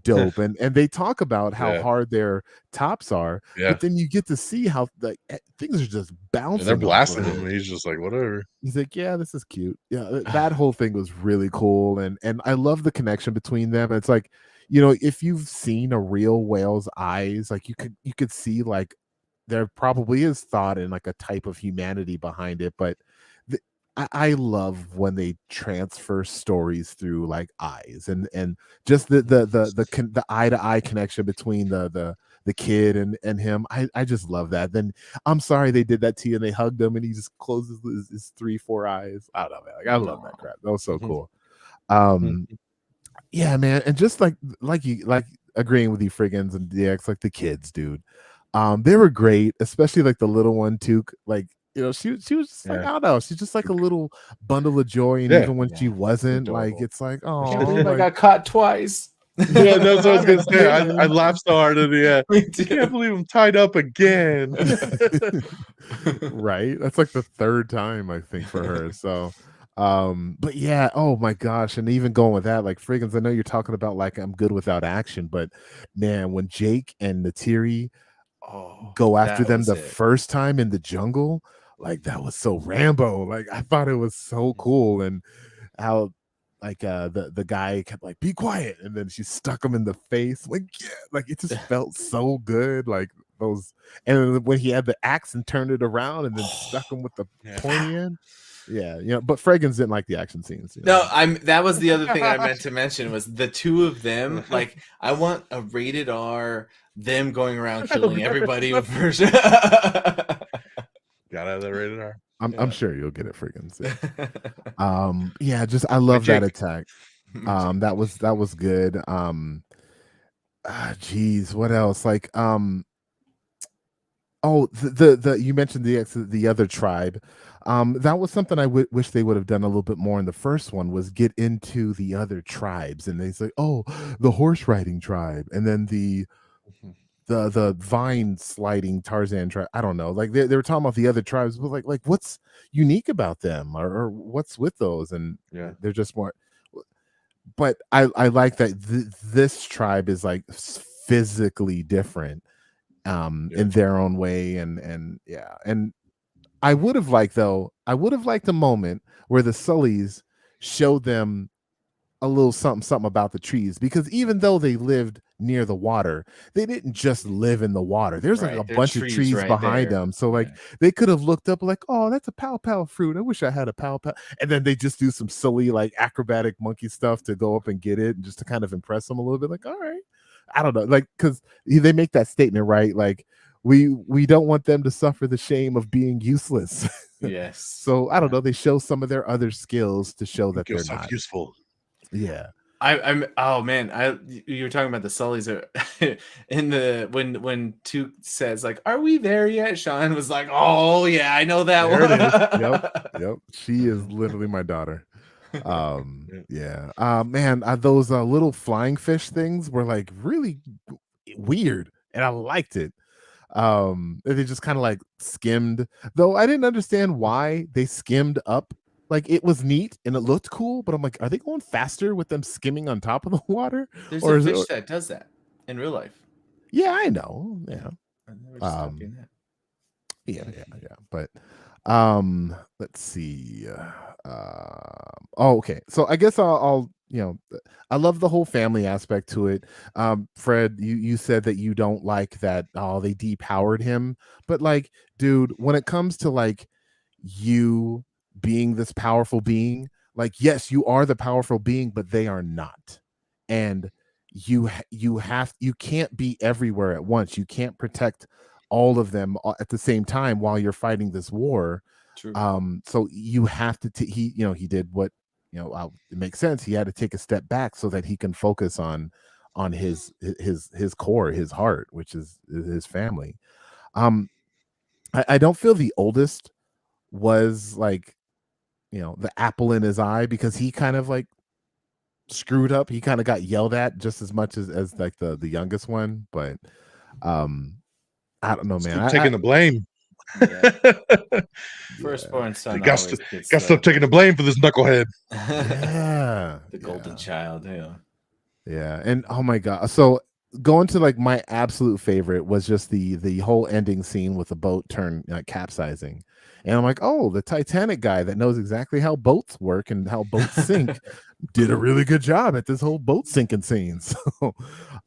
dope. And they talk about how hard their tops are, but then you get to see how like things are just bouncing. They're blasting him, and he's just like, whatever. He's like, yeah, this is cute. Yeah, that whole thing was really cool, and I love the connection between them. It's like, if you've seen a real whale's eyes, like, you could see, like, there probably is thought and like a type of humanity behind it. But I love when they transfer stories through like eyes, and just the eye to eye connection between the kid and him. I just love that. Then I'm sorry they did that to you, and they hugged him, and he just closes his 3-4 eyes. I don't know, man. Like, I love that crap. That was so cool. Yeah, man. And just like agreeing with you, Frigginz and DX, like the kids, dude. They were great, especially like the little one too. Like, she was just like, I don't know, she's just like a little bundle of joy, and even when she wasn't, like, it's like, oh, I got caught twice. Yeah, that's what I was gonna say. I laughed so hard at the I can't believe I'm tied up again. Right? That's like the 3rd time, I think, for her. So But yeah, oh my gosh, and even going with that, like Frigginz, I know you're talking about like I'm good without action, but man, when Jake and Natiri go after them the first time in the jungle, like that was so Rambo. Like I thought it was so cool, and how like the guy kept like be quiet, and then she stuck him in the face. Like yeah, like it just felt so good. Like those, and when he had the axe and turned it around and then stuck him with the pointy end. Yeah, you know, but Frigginz didn't like the action scenes. You know? No, that was the other thing I meant to mention was the two of them. Like, I want a rated R, them going around killing everybody version. Gotta have that rated R. I'm sure you'll get it, Frigginz. Yeah. Yeah, just I love that attack. That was good. Geez, what else? Like oh, the you mentioned the other tribe. That was something I wish they would have done a little bit more in the first one, was get into the other tribes, and they say, oh, the horse riding tribe, and then the vine sliding Tarzan tribe. I don't know, like they were talking about the other tribes, but like what's unique about them, or what's with those, and they're just more. But I like that this tribe is like physically different in their own way, and yeah, and I would have liked a moment where the Sullys showed them a little something about the trees, because even though they lived near the water, they didn't just live in the water. There's like a bunch of trees behind them, so like they could have looked up like, oh, that's a pow fruit, I wish I had a pow, and then they just do some silly like acrobatic monkey stuff to go up and get it, and just to kind of impress them a little bit, like, all right, I don't know, like, because they make that statement, right? Like we don't want them to suffer the shame of being useless. Yes. So I don't know, they show some of their other skills to show that they're not useful. Yeah. I'm oh man, you were talking about the Sullys in the when Took says like, are we there yet? Sean was like, oh yeah, I know that there one. It is. Yep. She is literally my daughter. Yeah. Man, those little flying fish things were like really weird, and I liked it. They just kind of like skimmed, though I didn't understand why they skimmed up. Like it was neat and it looked cool, but I'm like, are they going faster with them skimming on top of the water? There's a fish that does that in real life. Yeah, I know. Yeah. Yeah. But let's see. Okay. So I guess I'll I love the whole family aspect to it. Fred, you said that you don't like that they depowered him, but like, dude, when it comes to like you being this powerful being, like, yes, you are the powerful being, but they are not, and you can't be everywhere at once. You can't protect all of them at the same time while you're fighting this war. True. So you have to he did what it makes sense. He had to take a step back so that he can focus on his core, his heart, which is his family. I don't feel the oldest was like the apple in his eye, because he kind of like screwed up. He kind of got yelled at just as much as like the youngest one, but I don't know, man. Taking the blame. Firstborn son. Got to stop taking the blame for this knucklehead. Yeah. The golden child. Yeah. And oh my god. So going to like my absolute favorite was just the whole ending scene with the boat capsizing. And I'm like, oh, the Titanic guy that knows exactly how boats work and how boats sink did a really good job at this whole boat sinking scene. So,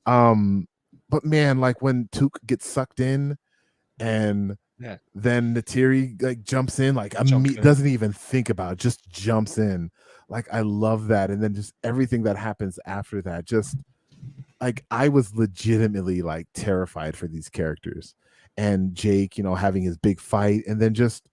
but man, like when Took gets sucked in, and then Natiri like jumps in, like doesn't even think about it, just jumps in. Like I love that, and then just everything that happens after that, just like I was legitimately like terrified for these characters, and Jake, having his big fight, and then just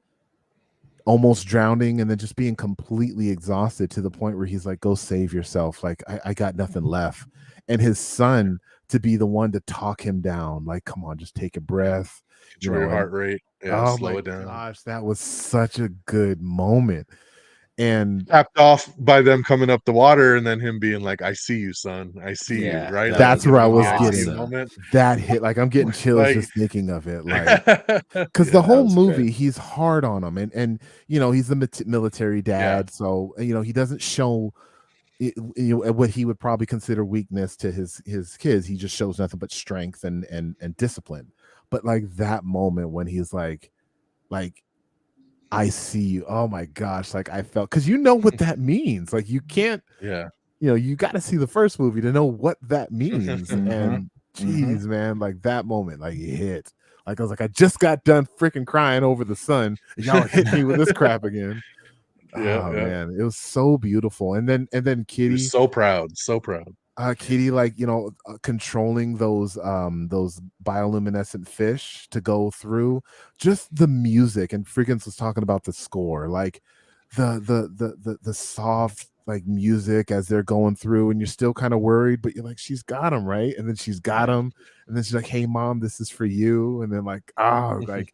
almost drowning, and then just being completely exhausted to the point where he's like, go save yourself, like I got nothing left, and his son to be the one to talk him down, like, come on, just take a breath, your heart rate, slow it down. Gosh, that was such a good moment. and capped off by them coming up the water and then him being like, I see you, son, I see you, right? Like, that's where I was awesome getting moment. that hit. Like, I'm getting chills like, just thinking of it, like, because the whole movie he's hard on him, and you know, he's the military dad, so you know, he doesn't show what he would probably consider weakness to his kids. He just shows nothing but strength and discipline. But like that moment when he's like I see you, oh my gosh, like I felt, because you know what that means. Like, you can't, you know, you got to see the first movie to know what that means. And geez, man, like that moment, like it hit. Like, I was like, I just got done freaking crying over the sun, and y'all are hitting me with this crap again. Man, it was so beautiful. And then Kitty, so proud. Kitty, like, you know, controlling those bioluminescent fish to go through. Just the music, and Frigginz was talking about the score, like the soft like music as they're going through, and you're still kind of worried, but you're like, she's got him, right? And then she's got him, and then she's like, hey mom, this is for you. And then like, like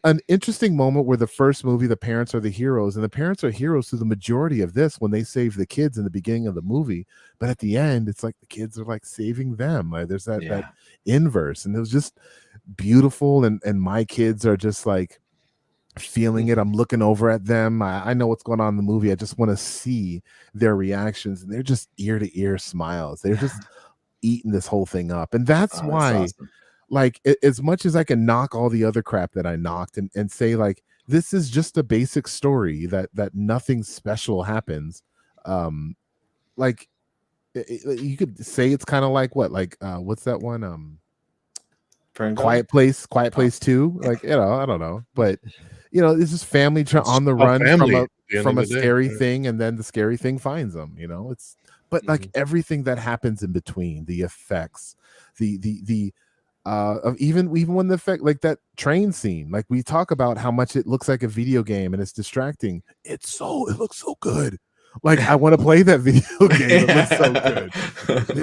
an interesting moment where the first movie, the parents are the heroes, and the parents are heroes through the majority of this when they save the kids in the beginning of the movie. But at the end, it's like the kids are like saving them. Like, there's that inverse, and it was just beautiful. And my kids are just like feeling it. I'm looking over at them. I know what's going on in the movie. I just want to see their reactions, and they're just ear to ear smiles. They're just eating this whole thing up, and that's why. That's awesome. Like, as much as I can knock all the other crap that I knocked and say like this is just a basic story that nothing special happens, like you could say it's kind of like what's that one, Quiet Place 2, like, you know, I don't know, but you know, it's just family on the run from a scary thing, and then the scary thing finds them, you know. It's but like everything that happens in between, the effects, the of even when the effect, like that train scene, like we talk about how much it looks like a video game and it's distracting. It looks so good. Like, I want to play that video game. It looks so good.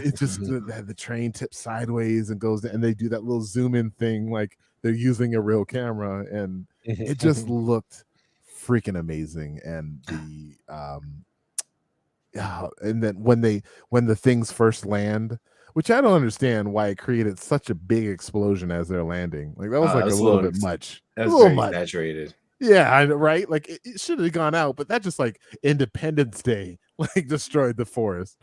It just the train tips sideways and goes, and they do that little zoom in thing like they're using a real camera, and it just looked freaking amazing. And and then when the things first land, which I don't understand why it created such a big explosion as they're landing. Like, that was like a little bit much. That's very exaggerated. Yeah, right. Like, it should have gone out, but that just like Independence Day, like, destroyed the forest.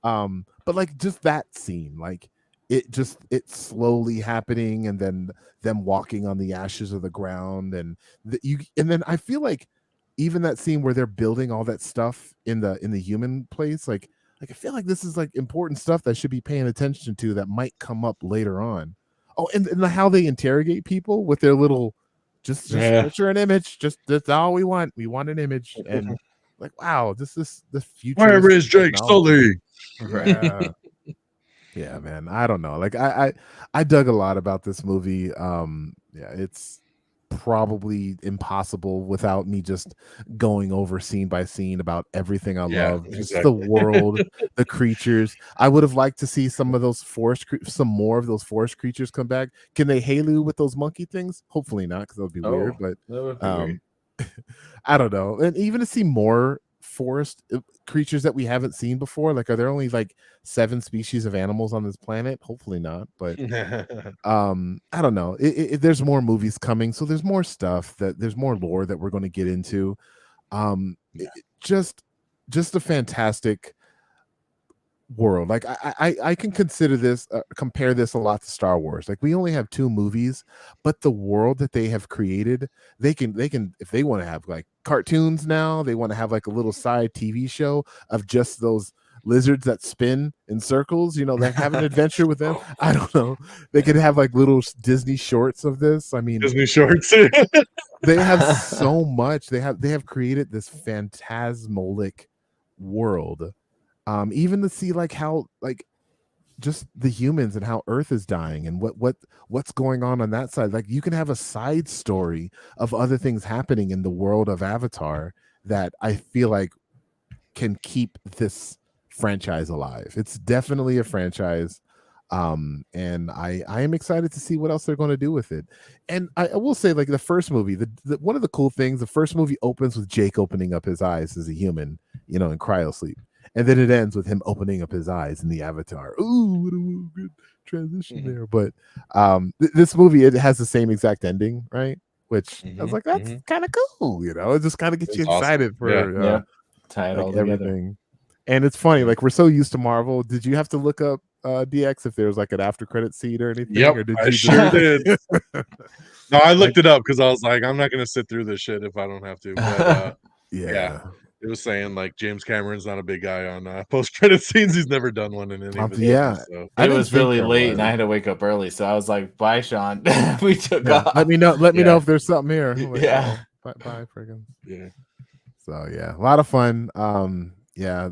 But like, just that scene, like it's slowly happening, and then them walking on the ashes of the ground, and then I feel like even that scene where they're building all that stuff in the human place, like I feel like this is like important stuff that I should be paying attention to that might come up later on. Oh, and how they interrogate people with their little just picture an image. That's all we want. We want an image. And like, wow, this is the future. Where is Jake Sully? Yeah. Yeah, man. I don't know. Like, I dug a lot about this movie. Yeah, it's probably impossible without me just going over scene by scene about everything I love. Just the world, the creatures. I would have liked to see some more of those forest creatures come back. Can they halo with those monkey things? Hopefully not, because that would be weird. But weird. I don't know. And even to see more forest creatures that we haven't seen before, like, are there only like 7 species of animals on this planet? Hopefully not, but I don't know. There's more movies coming, so there's more stuff, there's more lore that we're going to get into. Just a fantastic world. Like, I can consider this, compare this a lot to Star Wars. Like, we only have 2 movies, but the world that they have created, they can if they want to have like cartoons now, they want to have like a little side TV show of just those lizards that spin in circles, you know, they have an adventure with them. I don't know. They could have like little Disney shorts of this. I mean, Disney shorts. They have so much. They have created this phantasmalic world. Even to see like how, like, just the humans and how Earth is dying and what's going on that side. Like, you can have a side story of other things happening in the world of Avatar that I feel like can keep this franchise alive. It's definitely a franchise And I am excited to see what else they're going to do with it. And I will say, like the first movie, one of the cool things, the first movie opens with Jake opening up his eyes as a human, in cryo sleep, and then it ends with him opening up his eyes in the Avatar. Ooh, what a good transition there. But this movie, it has the same exact ending, right? Which I was like, that's kind of cool, it just kind of gets you excited awesome. for tie it like all everything. And it's funny, like we're so used to Marvel. Did you have to look up DX if there was like an after credit scene or anything? Yep, or did I you sure did. No, I looked it up because I was like, I'm not going to sit through this shit if I don't have to. But yeah, it was saying like James Cameron's not a big guy on post credit scenes. He's never done one in any of his movies. So. It was really late, and I had to wake up early, so I was like, "Bye, Sean." We took off. Let me know. Let me know if there's something here. Like, yeah. Bye, Frigginz. Yeah. So yeah, a lot of fun. Yeah.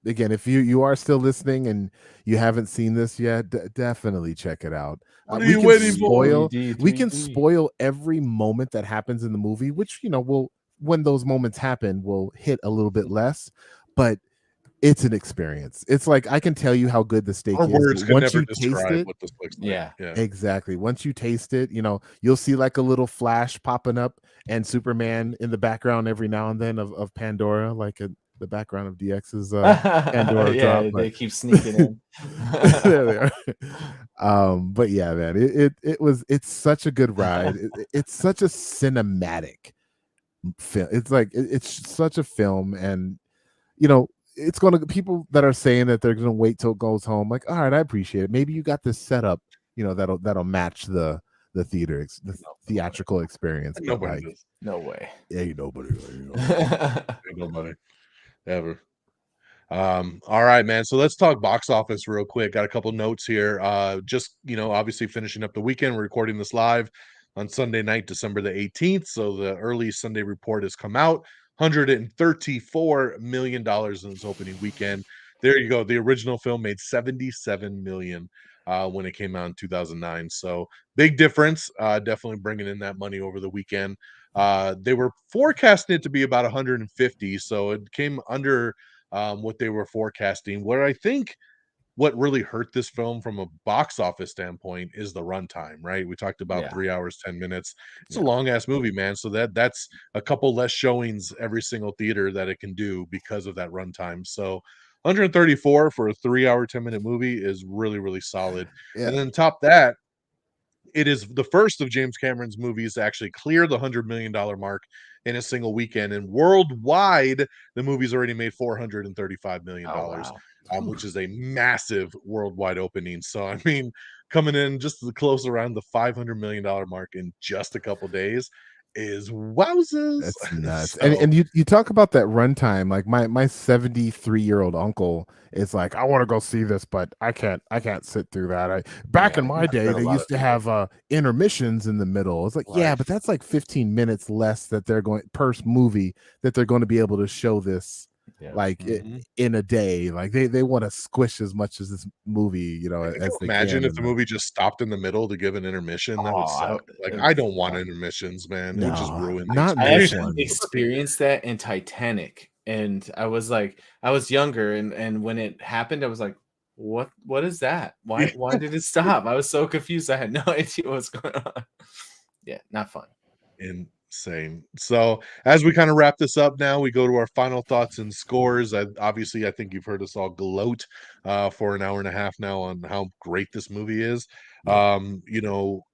Again, if you are still listening and you haven't seen this yet, definitely check it out. What are you waiting for? We can spoil every moment that happens in the movie, which will, when those moments happen, will hit a little bit less, but it's an experience. It's like I can tell you how good the steak Our is. words could Once never you taste describe it, what this looks like. Yeah, exactly. Once you taste it, you'll see like a little flash popping up and Superman in the background every now and then of Pandora, like the background of DX's Pandora drop. They keep sneaking in. There they are. But yeah, man, it's such a good ride. It's such a cinematic film. It's like it's such a film, and it's gonna, people that are saying that they're gonna wait till it goes home, like, all right, I appreciate it. Maybe you got this setup, that'll match the theatrical experience. Nobody like, does. No way. Ain't nobody. Ain't nobody ever. All right, man. So let's talk box office real quick. Got a couple notes here. Just obviously finishing up the weekend. We're recording this live on Sunday night, December the 18th. So the early Sunday report has come out. $134 million in its opening weekend. There you go. The original film made $77 million when it came out in 2009. So big difference. Definitely bringing in that money over the weekend. They were forecasting it to be about 150, so it came under what they were forecasting. Where I think what really hurt this film from a box office standpoint is the runtime, right? We talked about 3 hours, 10 minutes. It's a long ass movie, man. So that's a couple less showings every single theater that it can do because of that runtime. So 134 for a 3-hour, 10-minute movie is really, really solid. Yeah. And then top that, it is the first of James Cameron's movies to actually clear the $100 million mark in a single weekend. And worldwide, the movie's already made $435 million, which is a massive worldwide opening. So, I mean, coming in just close around the $500 million mark in just a couple days is wowzers. That's nuts. And you talk about that runtime. Like my 73-year-old uncle is like, I want to go see this, but I can't sit through that. Back in my day, they used to have intermissions in the middle. It's like, yeah, but that's like 15 minutes less that they're going per movie that they're going to be able to show this in a day. Like they want to squish as much as this movie, as they imagine can. if the movie just stopped in the middle to give an intermission. That would suck. I don't want intermissions, man. It would just ruin the experience. I actually experienced that in Titanic, and I was younger, and when it happened, I was like, what is that? Why did it stop? I was so confused. I had no idea what was going on. Yeah, not fun. Insane. So as we kind of wrap this up now, we go to our final thoughts and scores. Obviously, I think you've heard us all gloat for an hour and a half now on how great this movie is.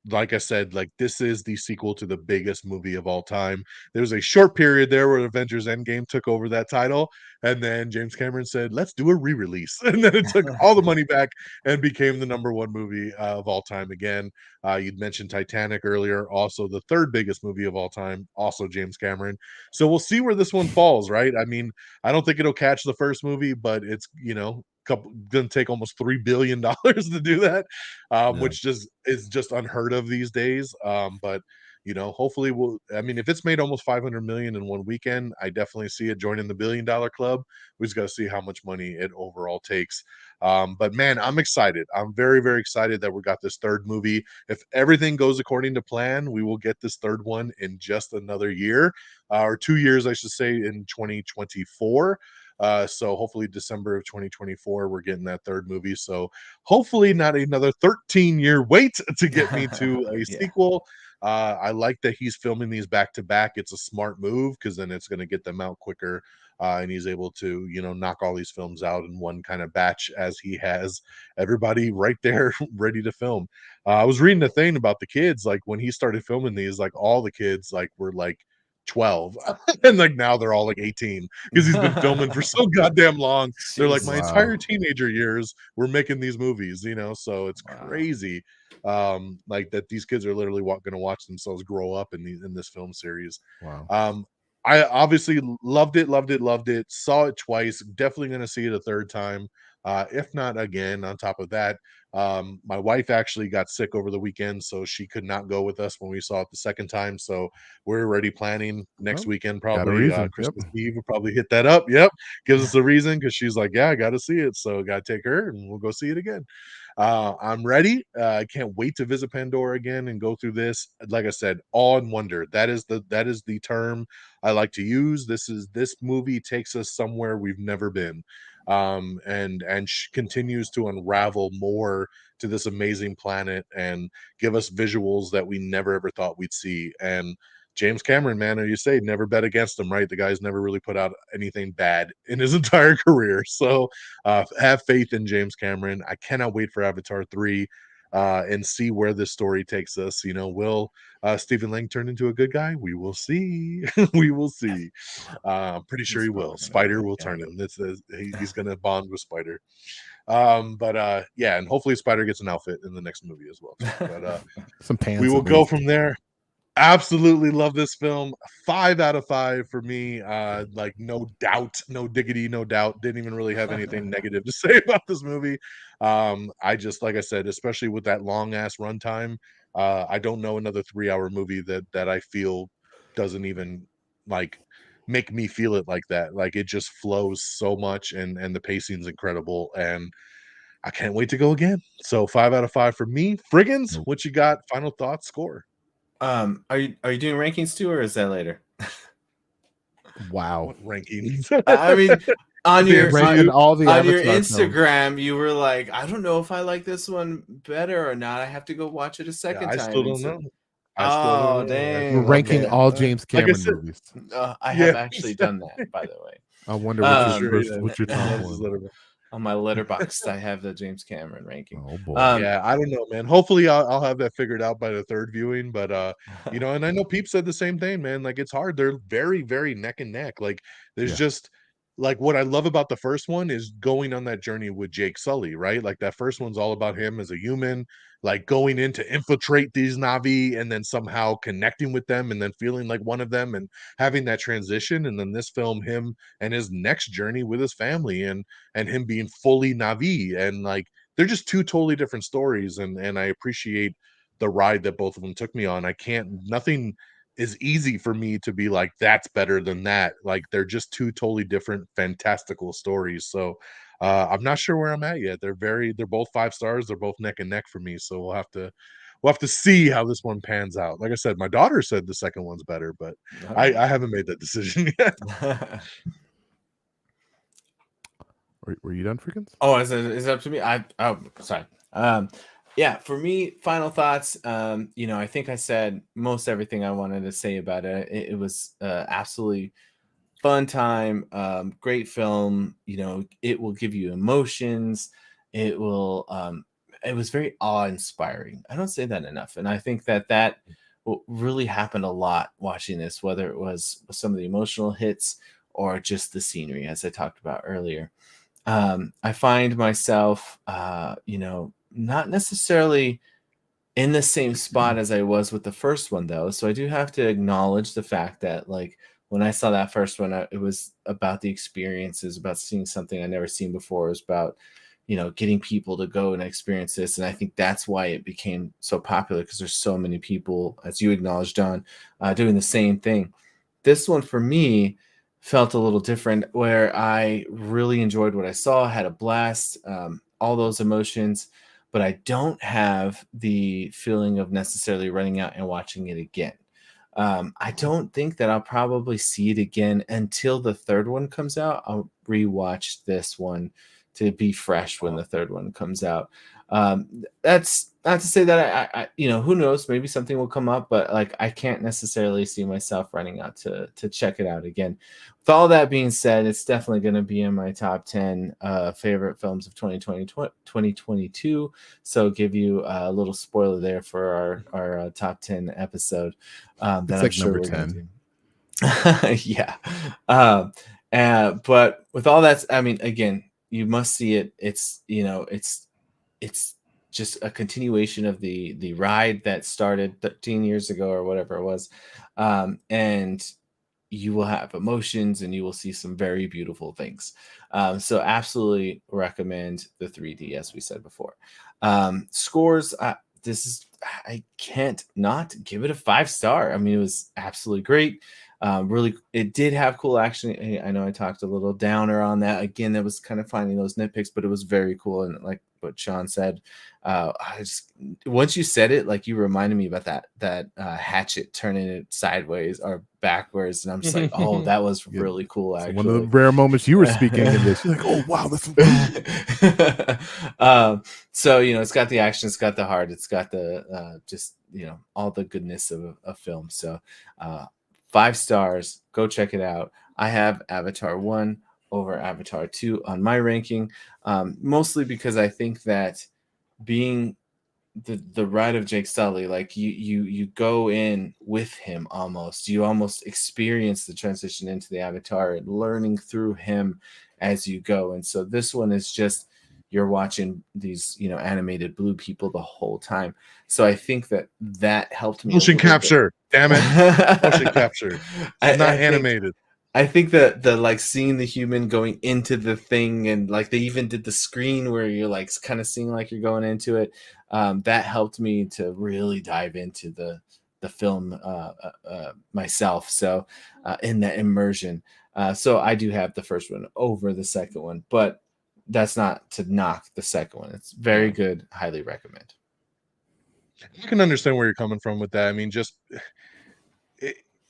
Like I said, like this is the sequel to the biggest movie of all time. There was a short period there where Avengers Endgame took over that title, and then James Cameron said, let's do a re-release, and then it took all the money back and became the #1 movie of all time again. You'd mentioned Titanic earlier, also the third biggest movie of all time, also James Cameron. So we'll see where this one falls, right? I mean, I don't think it'll catch the first movie, but it's gonna take almost $3 billion to do that, which just is just unheard of these days. But hopefully if it's made almost 500 million in one weekend, I definitely see it joining the $1 billion club. We just got to see how much money it overall takes. But man, I'm excited. I'm very, very excited that we got this third movie. If everything goes according to plan, we will get this third one in just another year, or 2 years, I should say, in 2024. So hopefully December of 2024, we're getting that third movie. So hopefully not another 13-year wait to get me to a Yeah. sequel. I like that he's filming these back to back. It's a smart move because then it's going to get them out quicker. And he's able to, knock all these films out in one kind of batch as he has everybody right there ready to film. I was reading a thing about the kids, like when he started filming these, like all the kids like were like 12 and like now they're all like 18 because he's been filming for so goddamn long. They're like, my entire teenager years we're making these movies, so it's crazy like that these kids are literally going to watch themselves grow up in this film series. I obviously loved it, saw it twice, definitely going to see it a third time, if not again. On top of that, my wife actually got sick over the weekend, so she could not go with us when we saw it the second time. So we're already planning next weekend, probably Christmas Eve. We'll probably hit that up. Yep, gives us a reason because she's like, yeah, I got to see it, so got to take her and we'll go see it again. I'm ready. I can't wait to visit Pandora again and go through this. Like I said, awe and wonder. That is the term I like to use. This movie takes us somewhere we've never been, and continues to unravel more to this amazing planet and give us visuals that we never ever thought we'd see. And James Cameron, man, you say never bet against him, right? The guy's never really put out anything bad in his entire career. So have faith in James Cameron. I cannot wait for Avatar 3 and see where this story takes us. Will Stephen Lang turn into a good guy? We will see. We will see. I'm pretty sure he will. Spider will turn him. He's going to bond with Spider. Yeah, and hopefully Spider gets an outfit in the next movie as well. But some pants. We will go from there. Absolutely love this film. 5 out of 5 for me. Like no doubt, no diggity, no doubt. Didn't even really have anything negative to say about this movie. I just, like I said, especially with that long ass runtime, I don't know another 3-hour movie that I feel doesn't even like make me feel it like that. Like it just flows so much, and the pacing's incredible, and I can't wait to go again. So 5 out of 5 for me. Frigginz, what you got? Final thoughts, score. Are you doing rankings too, or is that later? Wow, what rankings? I mean, on your Instagram, films. You were like, I don't know if I like this one better or not. I have to go watch it a second time. I still don't know. Dang. We're ranking all James Cameron movies. I have actually done that, by the way. I wonder what's your top one. On my Letterboxd, I have the James Cameron ranking. Oh boy. Yeah, I don't know, man. Hopefully I'll have that figured out by the third viewing. But and I know Peeps said the same thing, man. Like it's hard. They're very, very neck and neck. Like there's just like what I love about the first one is going on that journey with Jake Sully, right? Like that first one's all about him as a human, like going in to infiltrate these Na'vi and then somehow connecting with them and then feeling like one of them and having that transition. And then this film, him and his next journey with his family and him being fully Na'vi, and like they're just two totally different stories. And I appreciate the ride that both of them took me on. Nothing is easy for me to be like, that's better than that. Like they're just two totally different, fantastical stories. So I'm not sure where I'm at yet. They're both 5 stars. They're both neck and neck for me. So we'll have to see how this one pans out. Like I said, my daughter said the second one's better, but I haven't made that decision yet. Were you done, Frigginz? Oh, is it up to me? Sorry. Yeah, for me, final thoughts. I think I said most everything I wanted to say about it. It was absolutely fun time. Great film. It will give you emotions. It will. It was very awe-inspiring. I don't say that enough, and I think that really happened a lot watching this, whether it was some of the emotional hits or just the scenery, as I talked about earlier. I find myself, not necessarily in the same spot as I was with the first one, though. So I do have to acknowledge the fact that, like, when I saw that first one, it was about the experiences, about seeing something I never seen before. It was about, getting people to go and experience this. And I think that's why it became so popular, because there's so many people, as you acknowledged, Don, doing the same thing. This one, for me, felt a little different, where I really enjoyed what I saw, had a blast, all those emotions, but I don't have the feeling of necessarily running out and watching it again. I don't think that I'll probably see it again until the third one comes out. I'll rewatch this one to be fresh when the third one comes out. That's not to say that I who knows, maybe something will come up, but like I can't necessarily see myself running out to check it out again. With all that being said, it's definitely going to be in my top 10 favorite films of 2022. So give you a little spoiler there for our top 10 episode. That it's I'm like sure number we're 10. Yeah. But with all that, I mean, again, you must see it. It's it's just a continuation of the ride that started 13 years ago or whatever it was, and you will have emotions and you will see some very beautiful things. So absolutely recommend the 3D, as we said before. Scores. I can't not give it a 5-star. I mean, it was absolutely great. Really, it did have cool action. I know I talked a little downer on that. Again, that was kind of finding those nitpicks, but it was very cool. And like what Sean said, once you said it, like you reminded me about that hatchet turning it sideways or backwards, and I'm just like, oh, that was really cool. Actually, one of the rare moments you were speaking in this, you're like, oh wow, that's so it's got the action, it's got the heart, it's got the just all the goodness of a film. So 5 stars, go check it out. I have Avatar 1 over Avatar 2 on my ranking, mostly because I think that being the ride of Jake Sully, like you go in with him, you almost experience the transition into the Avatar and learning through him as you go. And so this one is just you're watching these animated blue people the whole time. So I think that helped me. Motion capture, damn it. Motion capture. It's not animated. I think that the like seeing the human going into the thing, and like they even did the screen where you're like kind of seeing like you're going into it. That helped me to really dive into the film myself. So in that immersion. So I do have the first one over the second one, but that's not to knock the second one. It's very good. Highly recommend. I can understand where you're coming from with that. I mean,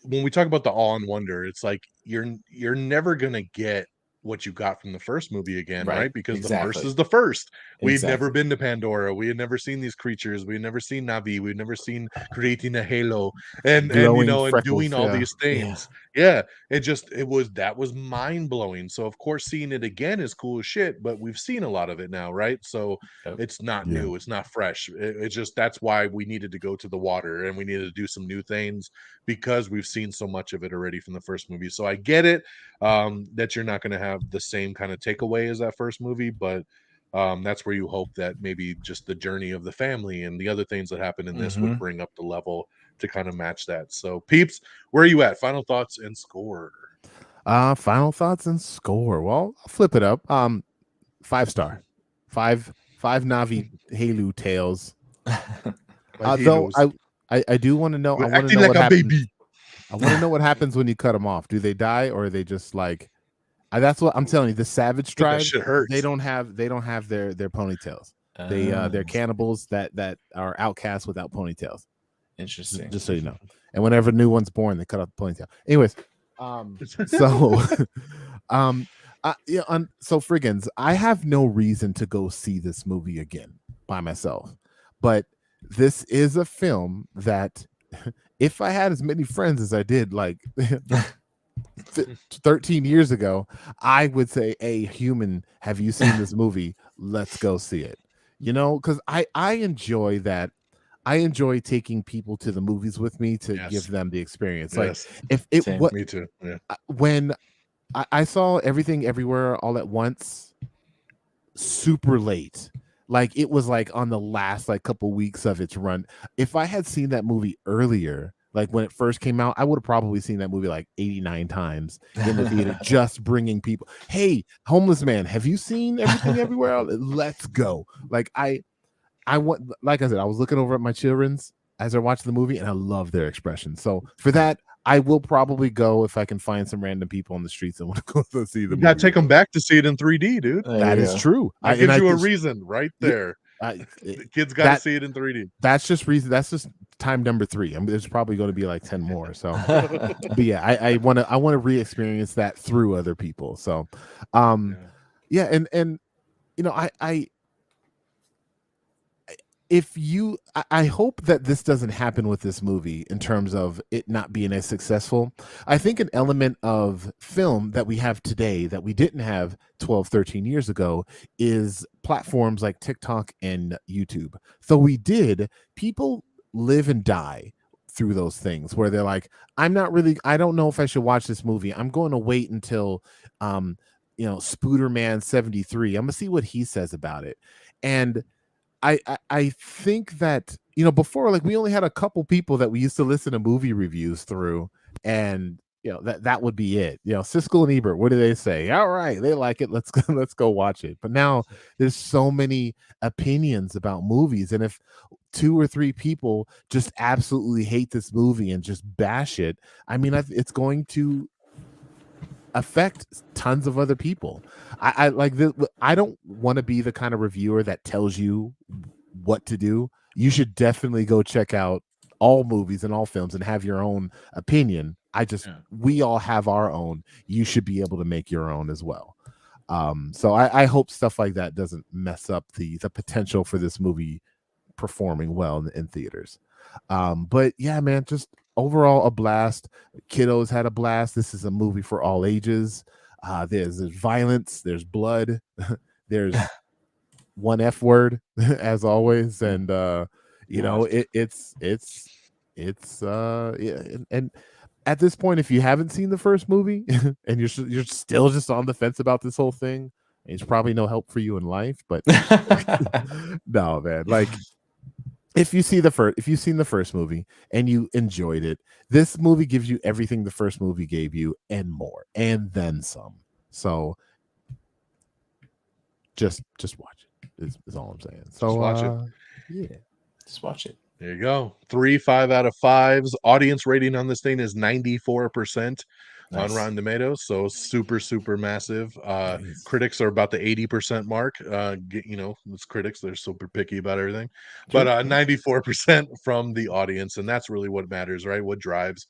when we talk about the awe and wonder, it's like you're never gonna get what you got from the first movie again, right? Because the first is the first. We'd never been to Pandora. We had never seen these creatures. We had never seen Navi. We'd never seen creating a halo and doing all these things. Yeah. That was mind blowing. So of course, seeing it again is cool as shit, but we've seen a lot of it now, right? So it's not new. It's not fresh. It's just that's why we needed to go to the water and we needed to do some new things because we've seen so much of it already from the first movie. So I get it that you're not going to have the same kind of takeaway as that first movie, but that's where you hope that maybe just the journey of the family and the other things that happen in this would bring up the level to kind of match that. So Peeps, where are you at? Final thoughts and score. Final thoughts and score. Well, I'll flip it up. 5-star. Five Navi Halo tails. Though I do want to know. I want to know what happens. I want to know what happens when you cut them off. Do they die or are they just like? That's what I'm telling you. The Savage tribe, they don't have their ponytails. They're cannibals that are outcasts without ponytails. Interesting. Just so you know. And whenever new one's born, they cut off the ponytail. Anyways, so Frigginz, I have no reason to go see this movie again by myself, but this is a film that if I had as many friends as I did like 13 years ago, I would say, hey, human, have you seen this movie? Let's go see it. Because I enjoy that. I enjoy taking people to the movies with me to give them the experience. Yes. Like me too. Yeah. When I saw Everything Everywhere All at Once super late. Like it was like on the last like couple weeks of its run. If I had seen that movie earlier, like when it first came out, I would have probably seen that movie like 89 times in the theater, just bringing people. Hey, homeless man, have you seen Everything Everywhere? Let's go. Like I want, like I said, I was looking over at my children's as they're watching the movie, and I love their expression. So for that, I will probably go if I can find some random people on the streets and want to go see the movie. You gotta take them back to see it in 3D, dude. That is true. That gives you a reason right there. The kids got to see it in 3D. That's just reason. That's just time number 3. I mean, there's probably going to be like 10 more. So, but yeah, I want to re-experience that through other people. So, yeah, and you know, I hope that this doesn't happen with this movie in terms of it not being as successful. I think an element of film that we have today that we didn't have 12, 13 years ago is platforms like TikTok and YouTube. So people live and die through those things where they're like, I don't know if I should watch this movie. I'm going to wait until, Spooderman 73. I'm going to see what he says about it. And I think that, before, like, we only had a couple people that we used to listen to movie reviews through, and that would be it. Siskel and Ebert, what do they say? All right, they like it, let's go watch it. But now there's so many opinions about movies, and if 2 or 3 people just absolutely hate this movie and just bash it, I mean, it's going to affect tons of other people. I like this. I don't want to be the kind of reviewer that tells you what to do. You should definitely go check out all movies and all films and have your own opinion. We all have our own. You should be able to make your own as well. So I hope stuff like that doesn't mess up the potential for this movie performing well in theaters. But yeah, man, just overall a blast. Kiddos had a blast. This is a movie for all ages. There's violence, there's blood, there's one F word as always, and and at this point, if you haven't seen the first movie and you're still just on the fence about this whole thing, it's probably no help for you in life. But no, man, like, if you've seen the first movie and you enjoyed it, this movie gives you everything the first movie gave you and more, and then some. So just watch it is all I'm saying. So just watch it. Yeah, just watch it. There you go. 3 5 out of 5s. Audience rating on this thing is 94%. Nice. On Rotten Tomatoes, so super massive. Nice. Critics are about the 80% mark. It's critics, they're super picky about everything. True. But 94% from the audience, and that's really what matters, right? What drives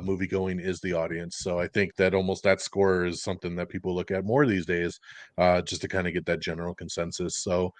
movie going is the audience. So I think that almost that score is something that people look at more these days, just to kind of get that general consensus. So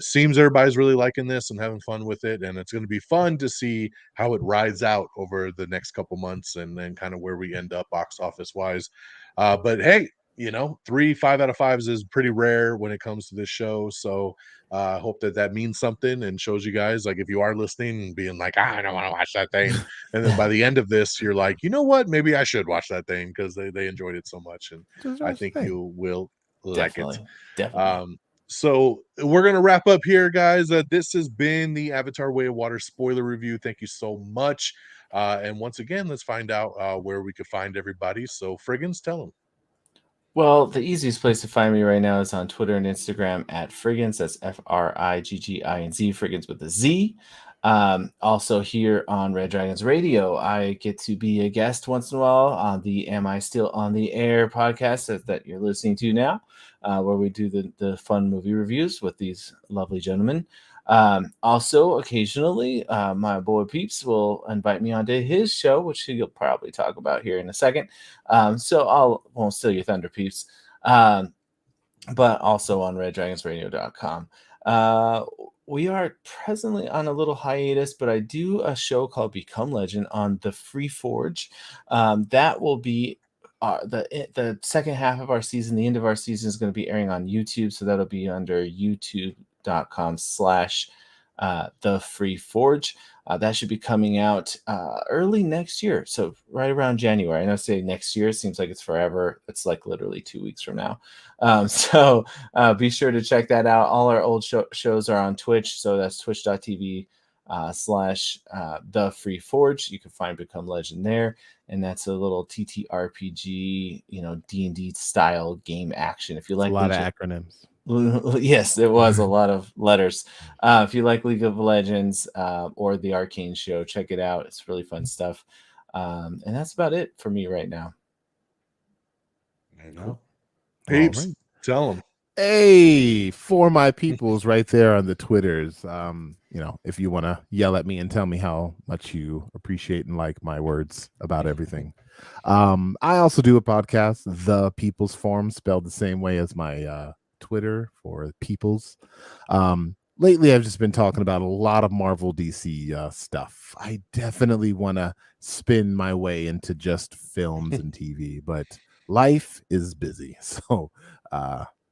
seems everybody's really liking this and having fun with it, and it's going to be fun to see how it rides out over the next couple months and then kind of where we end up box office wise. But hey, 3 5 out of 5s is pretty rare when it comes to this show. So I hope that means something and shows you guys, like, if you are listening and being like, I don't want to watch that thing, and then by the end of this you're like, you know what, maybe I should watch that thing because they enjoyed it so much, and I think you will like it. Definitely. So we're going to wrap up here, guys. This has been the Avatar Way of Water spoiler review. Thank you so much. And once again, let's find out where we could find everybody. So Frigginz, tell them. Well, the easiest place to find me right now is on Twitter and Instagram at Frigginz. That's Frigginz, Frigginz with a Z. Also here on Red Dragons Radio, I get to be a guest once in a while on the Am I Still on the Air podcast that you're listening to now, where we do the fun movie reviews with these lovely gentlemen. Also, occasionally, my boy Peeps will invite me onto his show, which he'll probably talk about here in a second. So I won't steal your thunder, Peeps. But also on reddragonsradio.com. We are presently on a little hiatus, but I do a show called Become Legend on the Free Forge. That will be the second half of our season. The end of our season is going to be airing on YouTube, so that'll be under youtube.com/the Free Forge. That should be coming out early next year, so right around January. I know, say next year seems like it's forever. It's like literally 2 weeks from now. So be sure to check that out. All our old shows are on Twitch, so that's twitch.tv/the Free Forge. You can find Become Legend there, and that's a little TTRPG, D&D style game action. If you like a lot of acronyms. Yes, it was a lot of letters. If you like League of Legends or the Arcane show, check it out. It's really fun stuff. And that's about it for me right now. There you go. Peeps, tell them. Hey, for my peoples right there on the Twitters. If you want to yell at me and tell me how much you appreciate and like my words about everything. I also do a podcast, The People's Forum, spelled the same way as my Twitter for peoples. Lately I've just been talking about a lot of Marvel DC stuff. I definitely want to spin my way into just films and TV, but life is busy. So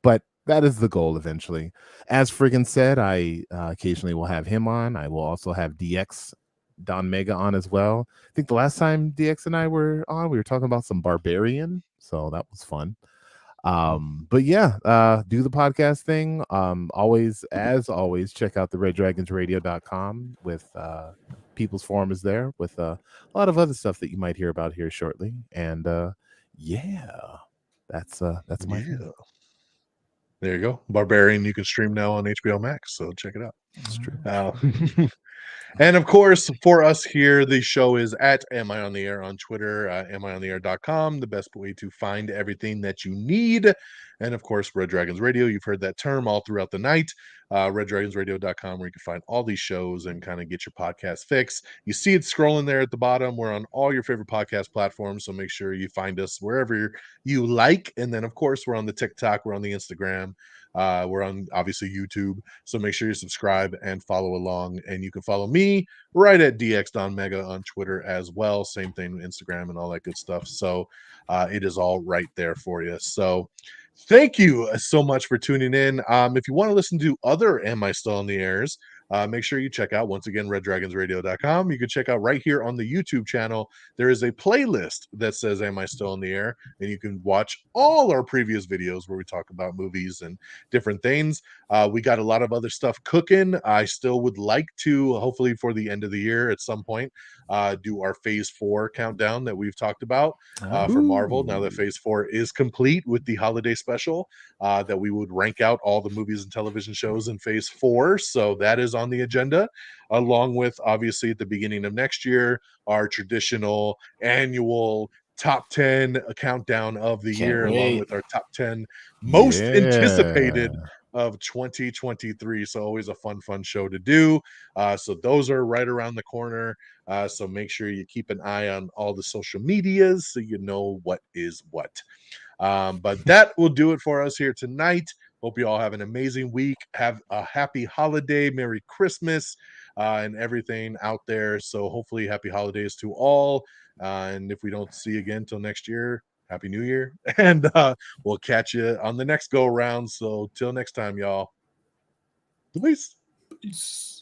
but that is the goal eventually. As Friggin said, I occasionally will have him on. I will also have DX DONMEGA on as well. I think the last time DX and I were on, we were talking about some Barbarian, so that was fun. But yeah, do the podcast thing. Always, as always, check out the reddragonsradio.com with People's Forum is there with a lot of other stuff that you might hear about here shortly. And yeah, that's my thing. There you go. Barbarian you can stream now on HBO Max, so check it out. That's true. And of course, for us here, the show is at Am I on the Air on Twitter, amiontheair.com, the best way to find everything that you need. And of course, Red Dragons Radio, you've heard that term all throughout the night. RedDragonsRadio.com, where you can find all these shows and kind of get your podcast fix. You see it scrolling there at the bottom. We're on all your favorite podcast platforms, so make sure you find us wherever you like. And then, of course, we're on the TikTok, we're on the Instagram. We're on obviously YouTube, so make sure you subscribe and follow along. And you can follow me right at DXDonMega on Twitter as well. Same thing, Instagram and all that good stuff. So it is all right there for you. So thank you so much for tuning in. If you want to listen to other Am I Still on the Airs, make sure you check out, once again, reddragonsradio.com. You can check out right here on the YouTube channel. There is a playlist that says Am I Still on the Air? And you can watch all our previous videos where we talk about movies and different things. We got a lot of other stuff cooking. I still would like to, hopefully for the end of the year at some point, do our Phase 4 countdown that we've talked about for Marvel. Now that Phase 4 is complete with the holiday special, that we would rank out all the movies and television shows in Phase 4. So that is on the agenda, along with obviously at the beginning of next year, our traditional annual top 10 countdown of the year, along with our top 10 most anticipated of 2023. So always a fun show to do. So those are right around the corner. So make sure you keep an eye on all the social medias so you know what is what. But that will do it for us here tonight. Hope you all have an amazing week. Have a happy holiday, Merry Christmas, and everything out there. So hopefully happy holidays to all. And if we don't see you again till next year, Happy New Year. And we'll catch you on the next go around. So till next time, y'all. Peace. Peace.